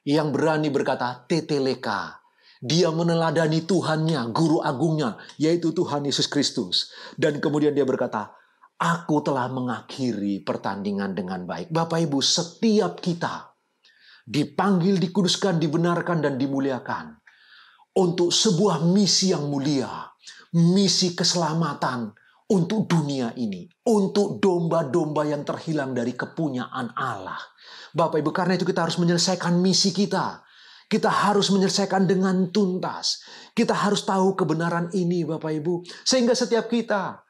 yang berani berkata teteleka. Dia meneladani Tuhannya, guru agungnya, yaitu Tuhan Yesus Kristus. Dan kemudian dia berkata, aku telah mengakhiri pertandingan dengan baik. Bapak Ibu, setiap kita dipanggil, dikuduskan, dibenarkan, dan dimuliakan untuk sebuah misi yang mulia. Misi keselamatan untuk dunia ini, untuk domba-domba yang terhilang dari kepunyaan Allah. Bapak Ibu, karena itu kita harus menyelesaikan misi kita. Kita harus menyelesaikan dengan tuntas. Kita harus tahu kebenaran ini, Bapak Ibu. Sehingga setiap kita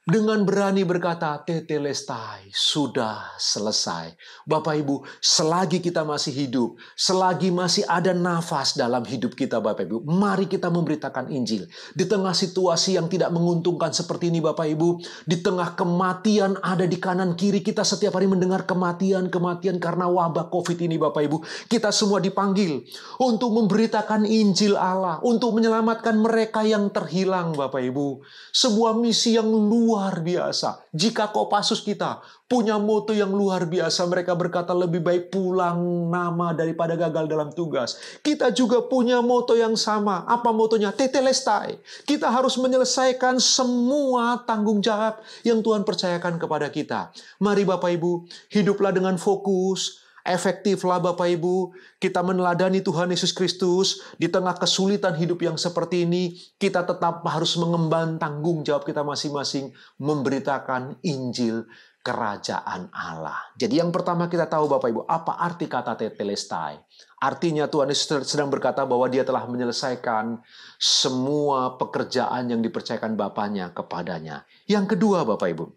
dengan berani berkata, tetelestai, sudah selesai. Bapak Ibu, selagi kita masih hidup, selagi masih ada nafas dalam hidup kita, Bapak Ibu, mari kita memberitakan Injil. Di tengah situasi yang tidak menguntungkan seperti ini, Bapak Ibu, di tengah kematian ada di kanan kiri, kita setiap hari mendengar kematian karena wabah COVID ini, Bapak Ibu. Kita semua dipanggil untuk memberitakan Injil Allah, untuk menyelamatkan mereka yang terhilang, Bapak Ibu. Sebuah misi yang luar biasa. Jika Kopassus kita punya moto yang luar biasa, mereka berkata lebih baik pulang nama daripada gagal dalam tugas. Kita juga punya moto yang sama. Apa motonya? Tetelestai. Kita harus menyelesaikan semua tanggung jawab yang Tuhan percayakan kepada kita. Mari Bapak Ibu, hiduplah dengan fokus. Efektiflah Bapak Ibu, kita meneladani Tuhan Yesus Kristus. Di tengah kesulitan hidup yang seperti ini, kita tetap harus mengemban tanggung jawab kita masing-masing, memberitakan Injil Kerajaan Allah. Jadi yang pertama kita tahu Bapak Ibu, apa arti kata tetelestai? Artinya Tuhan Yesus sedang berkata bahwa dia telah menyelesaikan semua pekerjaan yang dipercayakan Bapaknya kepadanya. Yang kedua Bapak Ibu,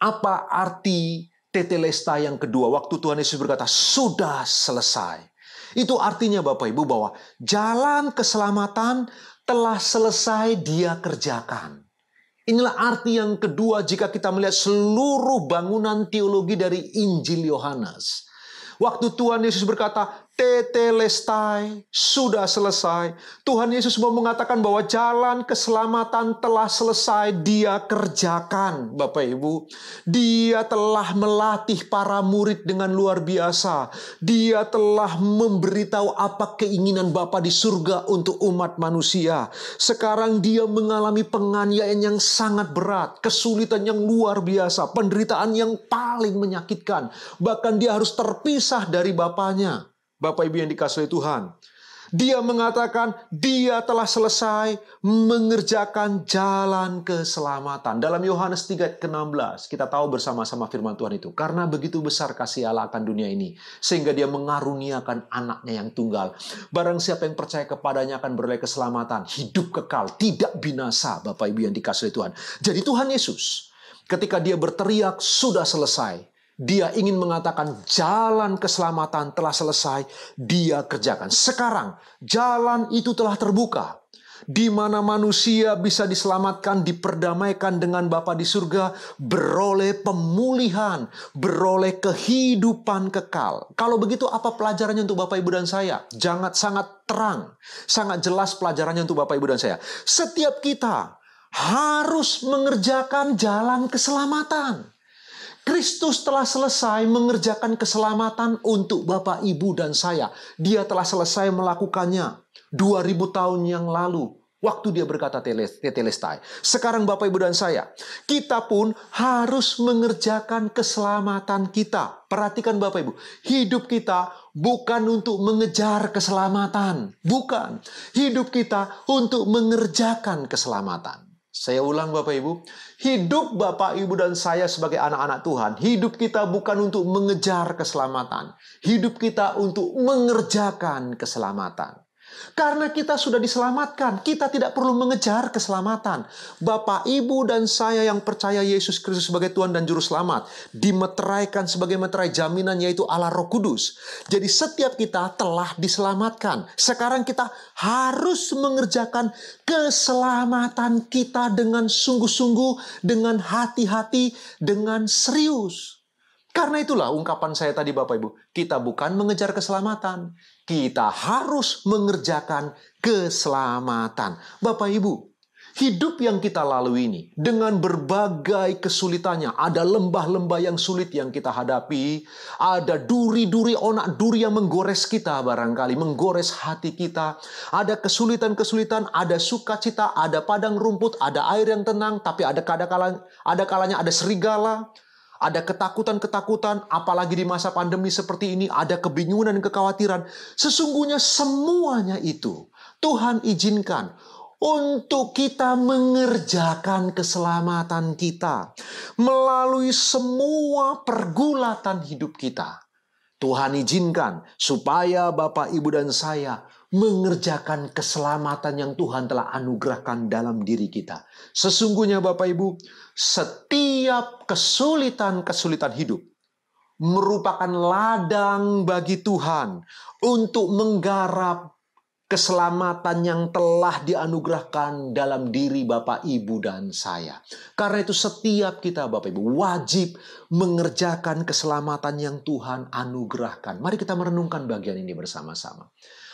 apa arti tetelestai yang kedua, waktu Tuhan Yesus berkata, sudah selesai. Itu artinya Bapak Ibu bahwa jalan keselamatan telah selesai dia kerjakan. Inilah arti yang kedua jika kita melihat seluruh bangunan teologi dari Injil Yohanes. Waktu Tuhan Yesus berkata, Tetelestai, sudah selesai. Tuhan Yesus mau mengatakan bahwa jalan keselamatan telah selesai. Dia kerjakan, Bapak Ibu. Dia telah melatih para murid dengan luar biasa. Dia telah memberitahu apa keinginan Bapa di surga untuk umat manusia. Sekarang dia mengalami penganiayaan yang sangat berat, kesulitan yang luar biasa, penderitaan yang paling menyakitkan. Bahkan dia harus terpisah dari Bapaknya. Bapak Ibu yang dikasihi Tuhan, dia mengatakan dia telah selesai mengerjakan jalan keselamatan. Dalam Yohanes 3 ayat ke-16, kita tahu bersama-sama firman Tuhan itu. Karena begitu besar kasih Allah akan dunia ini, sehingga dia mengaruniakan anaknya yang tunggal. Barang siapa yang percaya kepadanya akan beroleh keselamatan, hidup kekal, tidak binasa, Bapak Ibu yang dikasihi Tuhan. Jadi Tuhan Yesus, ketika dia berteriak, sudah selesai, dia ingin mengatakan jalan keselamatan telah selesai, dia kerjakan. Sekarang jalan itu telah terbuka, di mana manusia bisa diselamatkan, diperdamaikan dengan Bapa di surga, beroleh pemulihan, beroleh kehidupan kekal. Kalau begitu apa pelajarannya untuk Bapak Ibu dan saya? Sangat terang, sangat jelas pelajarannya untuk Bapak Ibu dan saya. Setiap kita harus mengerjakan jalan keselamatan. Kristus telah selesai mengerjakan keselamatan untuk Bapak, Ibu, dan saya. Dia telah selesai melakukannya 2000 tahun yang lalu, waktu dia berkata tetelestai. Sekarang Bapak, Ibu, dan saya, kita pun harus mengerjakan keselamatan kita. Perhatikan Bapak, Ibu, hidup kita bukan untuk mengejar keselamatan. Bukan. Hidup kita untuk mengerjakan keselamatan. Saya ulang Bapak Ibu, hidup Bapak Ibu dan saya sebagai anak-anak Tuhan, hidup kita bukan untuk mengejar keselamatan. Hidup kita untuk mengerjakan keselamatan. Karena kita sudah diselamatkan, kita tidak perlu mengejar keselamatan. Bapak, Ibu, dan saya yang percaya Yesus Kristus sebagai Tuhan dan Juru Selamat, dimeteraikan sebagai meterai jaminan, yaitu Allah Roh Kudus. Jadi setiap kita telah diselamatkan. Sekarang kita harus mengerjakan keselamatan kita dengan sungguh-sungguh, dengan hati-hati, dengan serius. Karena itulah ungkapan saya tadi Bapak Ibu, kita bukan mengejar keselamatan, kita harus mengerjakan keselamatan. Bapak Ibu, hidup yang kita lalui ini dengan berbagai kesulitannya, ada lembah-lembah yang sulit yang kita hadapi, ada duri-duri, onak duri yang menggores kita barangkali, menggores hati kita, ada kesulitan-kesulitan, ada sukacita, ada padang rumput, ada air yang tenang, tapi ada kalanya ada serigala. Ada ketakutan-ketakutan, apalagi di masa pandemi seperti ini, ada kebingungan dan kekhawatiran. Sesungguhnya semuanya itu Tuhan izinkan untuk kita mengerjakan keselamatan kita. Melalui semua pergulatan hidup kita, Tuhan izinkan supaya Bapak, Ibu, dan saya mengerjakan keselamatan yang Tuhan telah anugerahkan dalam diri kita. Sesungguhnya Bapak Ibu, setiap kesulitan-kesulitan hidup merupakan ladang bagi Tuhan untuk menggarap keselamatan yang telah dianugerahkan dalam diri Bapak, Ibu, dan saya. Karena itu setiap kita Bapak Ibu wajib mengerjakan keselamatan yang Tuhan anugerahkan. Mari kita merenungkan bagian ini bersama-sama.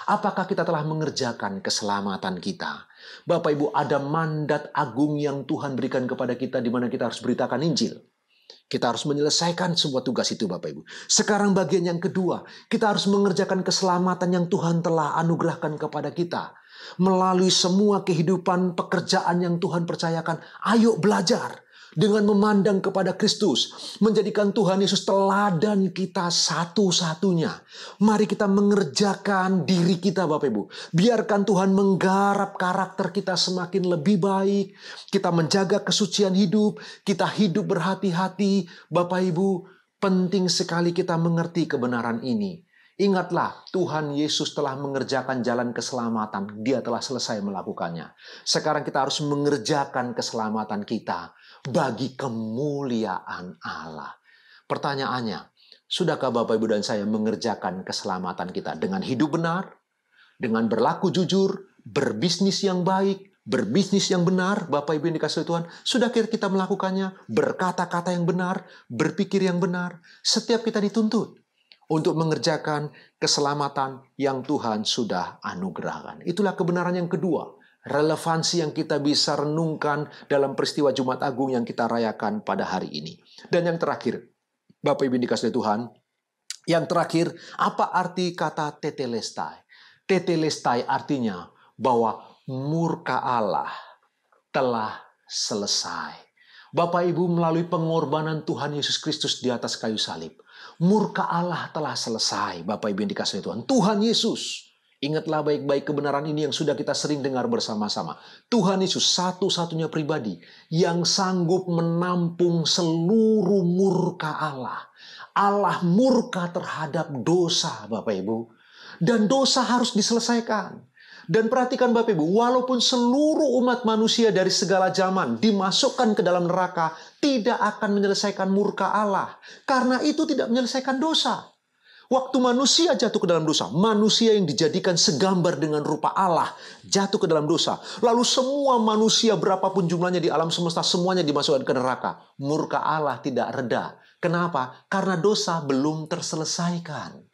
Apakah kita telah mengerjakan keselamatan kita? Bapak Ibu, ada mandat agung yang Tuhan berikan kepada kita di mana kita harus beritakan Injil. Kita harus menyelesaikan sebuah tugas itu Bapak Ibu. Sekarang bagian yang kedua, kita harus mengerjakan keselamatan yang Tuhan telah anugerahkan kepada kita. Melalui semua kehidupan pekerjaan yang Tuhan percayakan, ayo belajar. Dengan memandang kepada Kristus, menjadikan Tuhan Yesus teladan kita satu-satunya. Mari kita mengerjakan diri kita Bapak Ibu. Biarkan Tuhan menggarap karakter kita semakin lebih baik. Kita menjaga kesucian hidup, kita hidup berhati-hati. Bapak Ibu, penting sekali kita mengerti kebenaran ini. Ingatlah, Tuhan Yesus telah mengerjakan jalan keselamatan. Dia telah selesai melakukannya. Sekarang kita harus mengerjakan keselamatan kita bagi kemuliaan Allah. Pertanyaannya, sudahkah Bapak, Ibu, dan saya mengerjakan keselamatan kita dengan hidup benar, dengan berlaku jujur, berbisnis yang baik, berbisnis yang benar, Bapak Ibu yang dikasihi Tuhan? Sudah kita melakukannya, berkata-kata yang benar, berpikir yang benar? Setiap kita dituntut untuk mengerjakan keselamatan yang Tuhan sudah anugerahkan. Itulah kebenaran yang kedua, relevansi yang kita bisa renungkan dalam peristiwa Jumat Agung yang kita rayakan pada hari ini. Dan yang terakhir, Bapak Ibu dikasihi Tuhan, yang terakhir, apa arti kata tetelestai? Tetelestai artinya bahwa murka Allah telah selesai. Bapak Ibu, melalui pengorbanan Tuhan Yesus Kristus di atas kayu salib, murka Allah telah selesai. Bapak Ibu yang dikasihi Tuhan, Tuhan Yesus, ingatlah baik-baik kebenaran ini yang sudah kita sering dengar bersama-sama. Tuhan Yesus satu-satunya pribadi yang sanggup menampung seluruh murka Allah. Allah murka terhadap dosa, Bapak Ibu. Dan dosa harus diselesaikan. Dan perhatikan Bapak Ibu, walaupun seluruh umat manusia dari segala zaman dimasukkan ke dalam neraka, tidak akan menyelesaikan murka Allah. Karena itu tidak menyelesaikan dosa. Waktu manusia jatuh ke dalam dosa, manusia yang dijadikan segambar dengan rupa Allah jatuh ke dalam dosa. Lalu semua manusia berapapun jumlahnya di alam semesta, semuanya dimasukkan ke neraka. Murka Allah tidak reda. Kenapa? Karena dosa belum terselesaikan.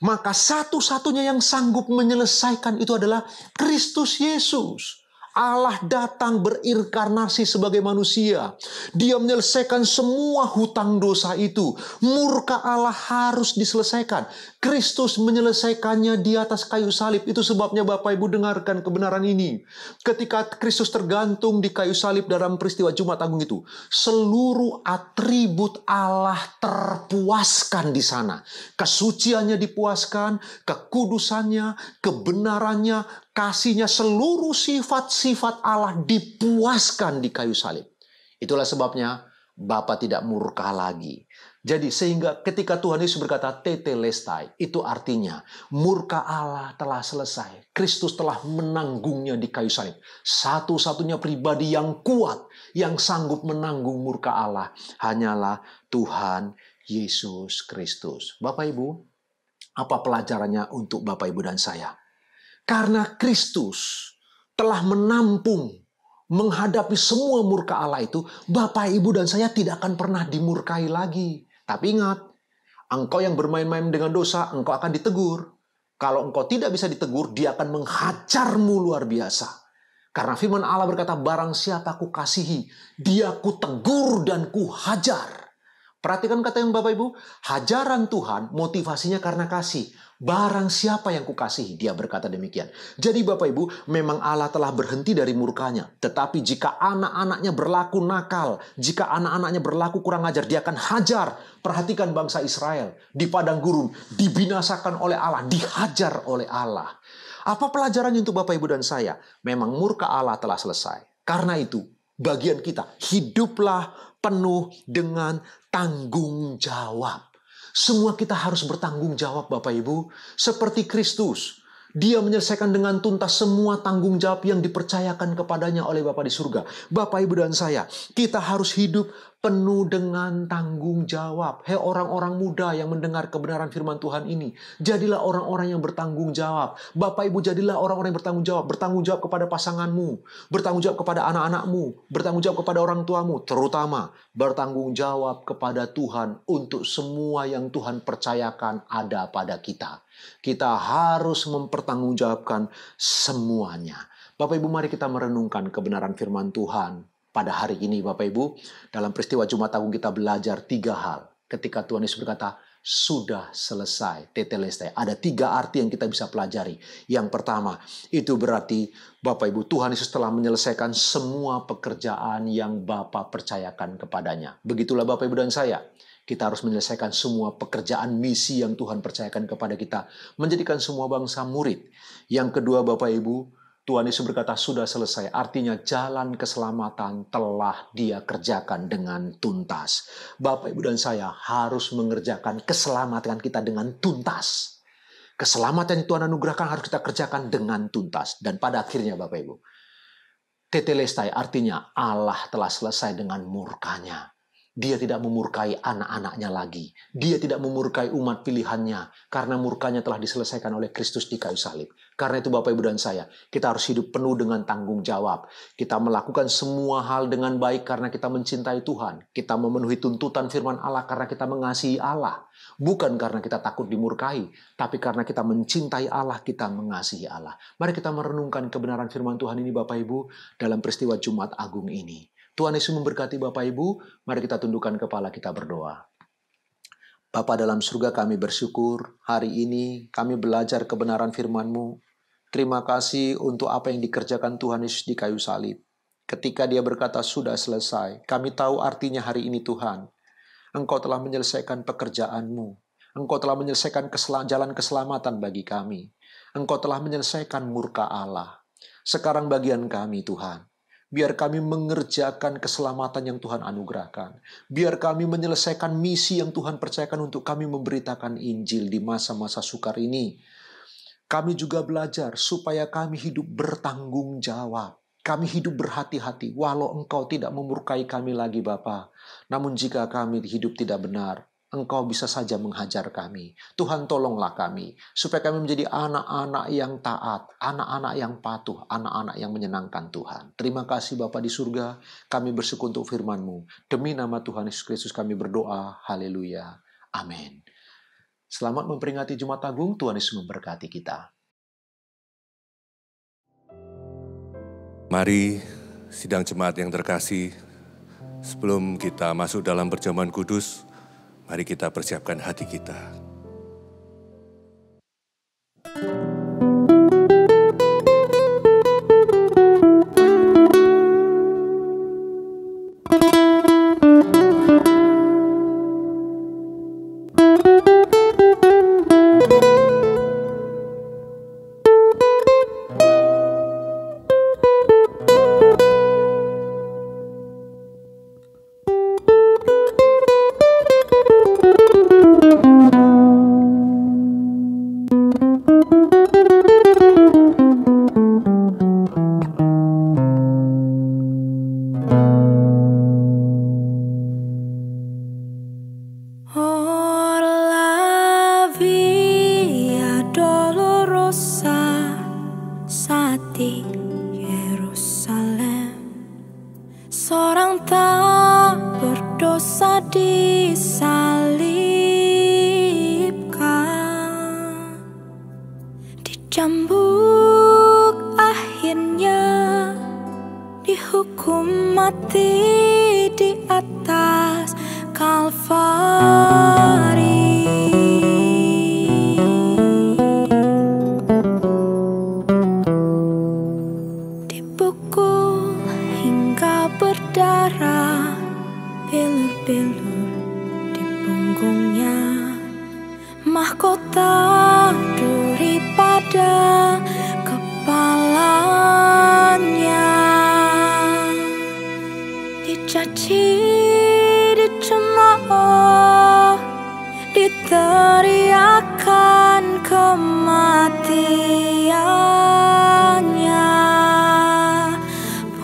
Maka satu-satunya yang sanggup menyelesaikan itu adalah Kristus Yesus. Allah datang berinkarnasi sebagai manusia. Dia menyelesaikan semua hutang dosa itu. Murka Allah harus diselesaikan. Kristus menyelesaikannya di atas kayu salib. Itu sebabnya Bapak Ibu dengarkan kebenaran ini. Ketika Kristus tergantung di kayu salib dalam peristiwa Jumat Agung itu, seluruh atribut Allah terpuaskan di sana. Kesuciannya dipuaskan, kekudusannya, kebenarannya, kasihnya, seluruh sifat-sifat Allah dipuaskan di kayu salib. Itulah sebabnya Bapa tidak murka lagi. Jadi sehingga ketika Tuhan Yesus berkata tetelestai, itu artinya murka Allah telah selesai. Kristus telah menanggungnya di kayu salib. Satu-satunya pribadi yang kuat, yang sanggup menanggung murka Allah, hanyalah Tuhan Yesus Kristus. Bapak Ibu, apa pelajarannya untuk Bapak Ibu dan saya? Karena Kristus telah menampung, menghadapi semua murka Allah itu, Bapak, Ibu, dan saya tidak akan pernah dimurkai lagi. Tapi ingat, engkau yang bermain-main dengan dosa, engkau akan ditegur. Kalau engkau tidak bisa ditegur, dia akan menghajarmu luar biasa. Karena firman Allah berkata, barang siapa ku kasihi, dia ku tegur dan ku hajar. Perhatikan kata yang Bapak Ibu, hajaran Tuhan motivasinya karena kasih. Barang siapa yang kukasihi, dia berkata demikian. Jadi Bapak Ibu, memang Allah telah berhenti dari murkanya. Tetapi jika anak-anaknya berlaku nakal, jika anak-anaknya berlaku kurang ajar, dia akan hajar. Perhatikan bangsa Israel di padang gurun, dibinasakan oleh Allah, dihajar oleh Allah. Apa pelajarannya untuk Bapak Ibu dan saya? Memang murka Allah telah selesai. Karena itu, bagian kita, hiduplah penuh dengan tanggung jawab. Semua kita harus bertanggung jawab Bapak Ibu. Seperti Kristus. Dia menyelesaikan dengan tuntas semua tanggung jawab yang dipercayakan kepadanya oleh Bapa di surga. Bapak Ibu dan saya, kita harus hidup penuh dengan tanggung jawab. Hei orang-orang muda yang mendengar kebenaran firman Tuhan ini, jadilah orang-orang yang bertanggung jawab. Bapak Ibu, jadilah orang-orang yang bertanggung jawab. Bertanggung jawab kepada pasanganmu, bertanggung jawab kepada anak-anakmu, bertanggung jawab kepada orang tuamu, terutama bertanggung jawab kepada Tuhan untuk semua yang Tuhan percayakan ada pada kita. Kita harus mempertanggungjawabkan semuanya. Bapak Ibu, mari kita merenungkan kebenaran firman Tuhan. Pada hari ini Bapak Ibu, dalam peristiwa Jumat Agung kita belajar 3 hal. Ketika Tuhan Yesus berkata, sudah selesai, tetelestai. Ada 3 arti yang kita bisa pelajari. Yang pertama, itu berarti Bapak Ibu, Tuhan Yesus telah menyelesaikan semua pekerjaan yang Bapa percayakan kepadanya. Begitulah Bapak Ibu dan saya. Kita harus menyelesaikan semua pekerjaan misi yang Tuhan percayakan kepada kita. Menjadikan semua bangsa murid. Yang kedua Bapak Ibu, Tuhan Yesus berkata sudah selesai. Artinya jalan keselamatan telah Dia kerjakan dengan tuntas. Bapak, Ibu, dan saya harus mengerjakan keselamatan kita dengan tuntas. Keselamatan yang Tuhan anugerahkan harus kita kerjakan dengan tuntas. Dan pada akhirnya Bapak Ibu, tetelestai artinya Allah telah selesai dengan murkanya. Dia tidak memurkai anak-anaknya lagi. Dia tidak memurkai umat pilihannya. Karena murkanya telah diselesaikan oleh Kristus di kayu salib. Karena itu Bapak, Ibu, dan saya, kita harus hidup penuh dengan tanggung jawab. Kita melakukan semua hal dengan baik karena kita mencintai Tuhan. Kita memenuhi tuntutan firman Allah karena kita mengasihi Allah. Bukan karena kita takut dimurkai, tapi karena kita mencintai Allah, kita mengasihi Allah. Mari kita merenungkan kebenaran firman Tuhan ini Bapak Ibu dalam peristiwa Jumat Agung ini. Tuhan Yesus memberkati Bapak Ibu. Mari kita tundukkan kepala, kita berdoa. Bapa dalam surga, kami bersyukur hari ini kami belajar kebenaran firman-Mu. Terima kasih untuk apa yang dikerjakan Tuhan Yesus di kayu salib. Ketika Dia berkata sudah selesai, kami tahu artinya hari ini Tuhan. Engkau telah menyelesaikan pekerjaan-Mu. Engkau telah menyelesaikan jalan keselamatan bagi kami. Engkau telah menyelesaikan murka Allah. Sekarang bagian kami Tuhan. Biar kami mengerjakan keselamatan yang Tuhan anugerahkan. Biar kami menyelesaikan misi yang Tuhan percayakan untuk kami memberitakan Injil di masa-masa sukar ini. Kami juga belajar supaya kami hidup bertanggung jawab. Kami hidup berhati-hati walau Engkau tidak memurkai kami lagi Bapa. Namun jika kami hidup tidak benar, Engkau bisa saja menghajar kami. Tuhan tolonglah kami, supaya kami menjadi anak-anak yang taat, anak-anak yang patuh, anak-anak yang menyenangkan Tuhan. Terima kasih Bapa di surga, kami bersyukur untuk firman-Mu. Demi nama Tuhan Yesus Kristus kami berdoa, haleluya, amin. Selamat memperingati Jumat Agung, Tuhan Yesus memberkati kita. Mari sidang jemaat yang terkasih, sebelum kita masuk dalam perjamuan kudus, mari kita persiapkan hati kita. Cambuk akhirnya dihukum mati di atas Kalvari. Dipukul hingga berdarah, bilur-bilur di punggungnya, mahkota duri pada kepalanya, dicaci, dicemooh, diteriakan kematiannya.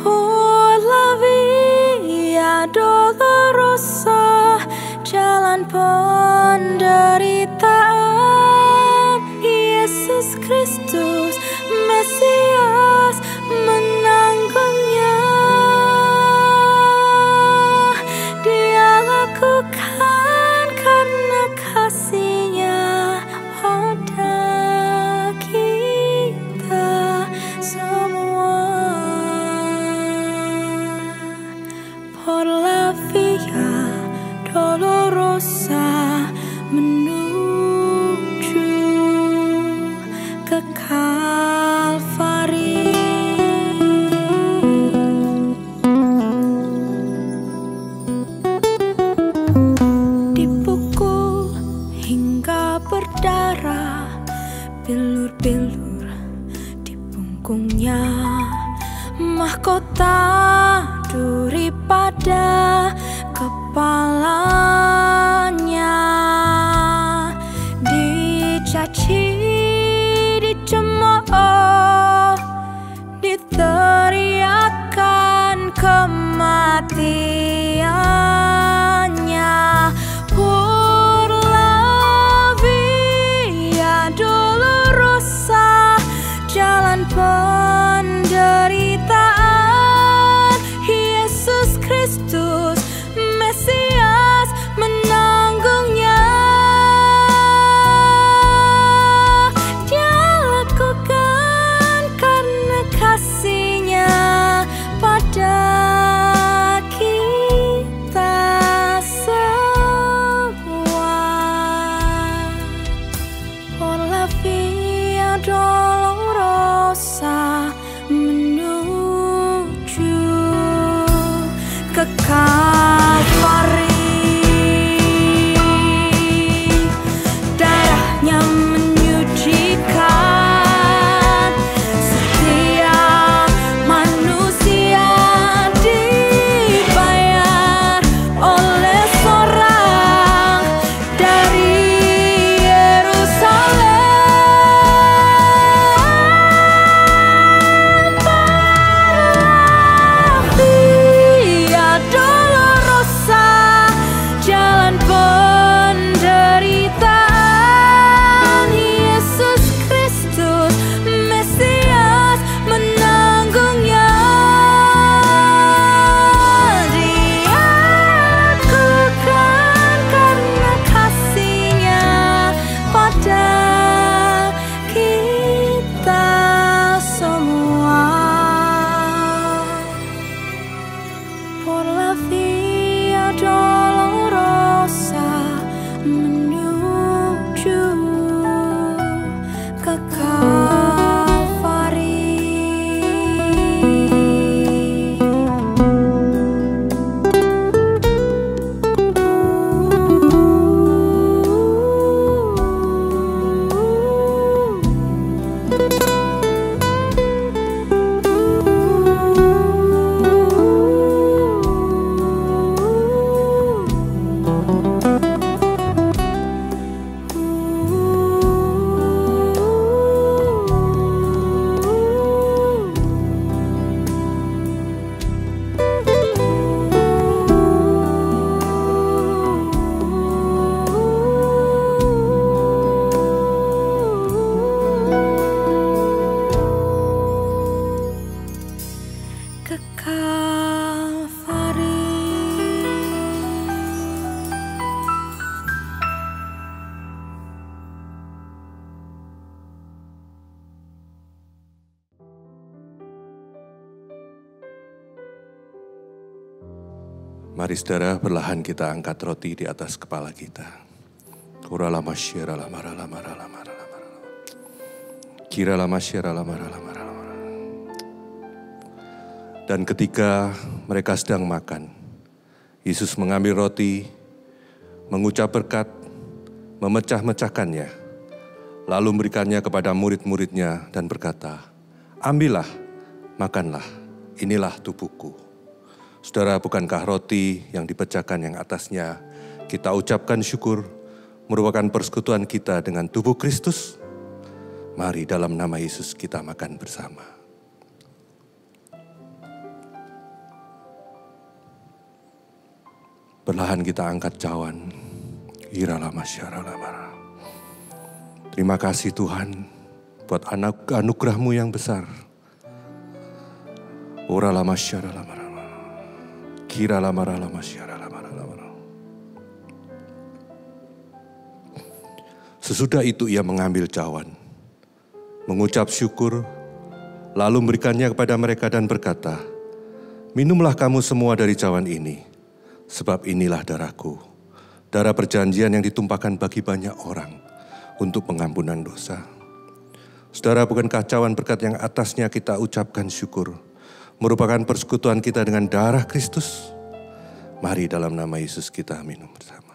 Por la via dolorosa, jalan penderitaan, Yesus Kristus Mesias menanggungnya. Dia lakukan karena kasih-Nya pada kita semua. Por la via dolorosa menuju ke Kalvari. Dipukul hingga berdarah, bilur-bilur di punggungnya, mahkota duri pada kepalanya, dicaci, dicemooh, diteriakan kematiannya. penderitaan, Yesus Kristus Mesias menanggungnya. Dia lakukan karena kasih-Nya pada kita semua. Por la via dolorosa menuju ke Kalvari, darahnya menyucikan setiap manusia, dibayar oleh seorang dari Yerusalem. Via dolorosa, jalan penderitaan, Yesus Kristus Mesias menanggungnya. Dia lakukan karena kasih-Nya pada kita semua. Por la via dolorosa menuju ke Kalvari. Ke Kalvari. Mari saudara, perlahan kita angkat roti di atas kepala kita. Kuralama syira lama lama lama lama. Kira lama syira lama lama lama. Dan ketika mereka sedang makan, Yesus mengambil roti, mengucap berkat, memecah-mecahkannya, lalu memberikannya kepada murid-muridnya dan berkata, "Ambillah, makanlah, inilah tubuhku." Saudara, bukankah roti yang dipecahkan yang atasnya kita ucapkan syukur merupakan persekutuan kita dengan tubuh Kristus? Mari dalam nama Yesus kita makan bersama. Perlahan kita angkat cawan. Terima kasih Tuhan buat anugerah-Mu yang besar. Sesudah itu ia mengambil cawan, mengucap syukur, lalu memberikannya kepada mereka dan berkata, "Minumlah kamu semua dari cawan ini. Sebab inilah darahku, darah perjanjian yang ditumpahkan bagi banyak orang untuk pengampunan dosa." Saudara, bukankah cawan berkat yang atasnya kita ucapkan syukur merupakan persekutuan kita dengan darah Kristus? Mari dalam nama Yesus kita minum bersama.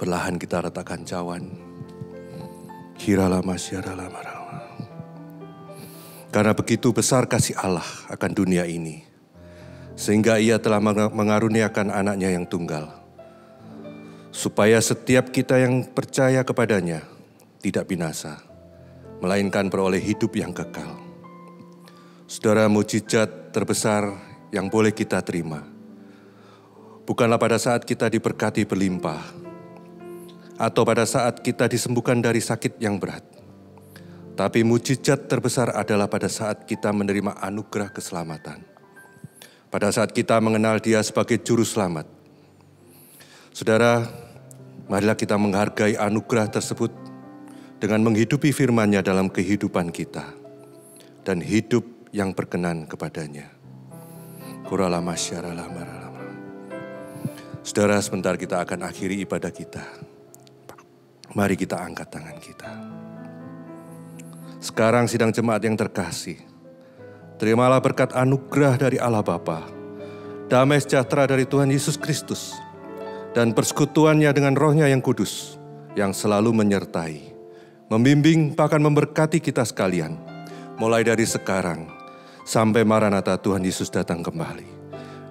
Perlahan kita letakkan cawan. Hiralama syaralama. Karena begitu besar kasih Allah akan dunia ini, sehingga Ia telah mengaruniakan anaknya yang tunggal, supaya setiap kita yang percaya kepadanya tidak binasa, melainkan beroleh hidup yang kekal. Saudara, mujizat terbesar yang boleh kita terima bukanlah pada saat kita diberkati berlimpah, atau pada saat kita disembuhkan dari sakit yang berat. Tapi mujizat terbesar adalah pada saat kita menerima anugerah keselamatan. Pada saat kita mengenal Dia sebagai Juru Selamat. Saudara, marilah kita menghargai anugerah tersebut dengan menghidupi firman-Nya dalam kehidupan kita dan hidup yang berkenan kepadanya. Saudara, sebentar kita akan akhiri ibadah kita. Mari kita angkat tangan kita. Sekarang sidang jemaat yang terkasih, terimalah berkat anugerah dari Allah Bapa, damai sejahtera dari Tuhan Yesus Kristus, dan persekutuannya dengan Roh-Nya yang kudus, yang selalu menyertai, membimbing bahkan memberkati kita sekalian, mulai dari sekarang sampai Maranatha Tuhan Yesus datang kembali.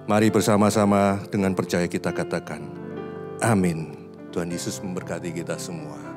Mari bersama-sama dengan percaya kita katakan, amin. Tuhan Yesus memberkati kita semua.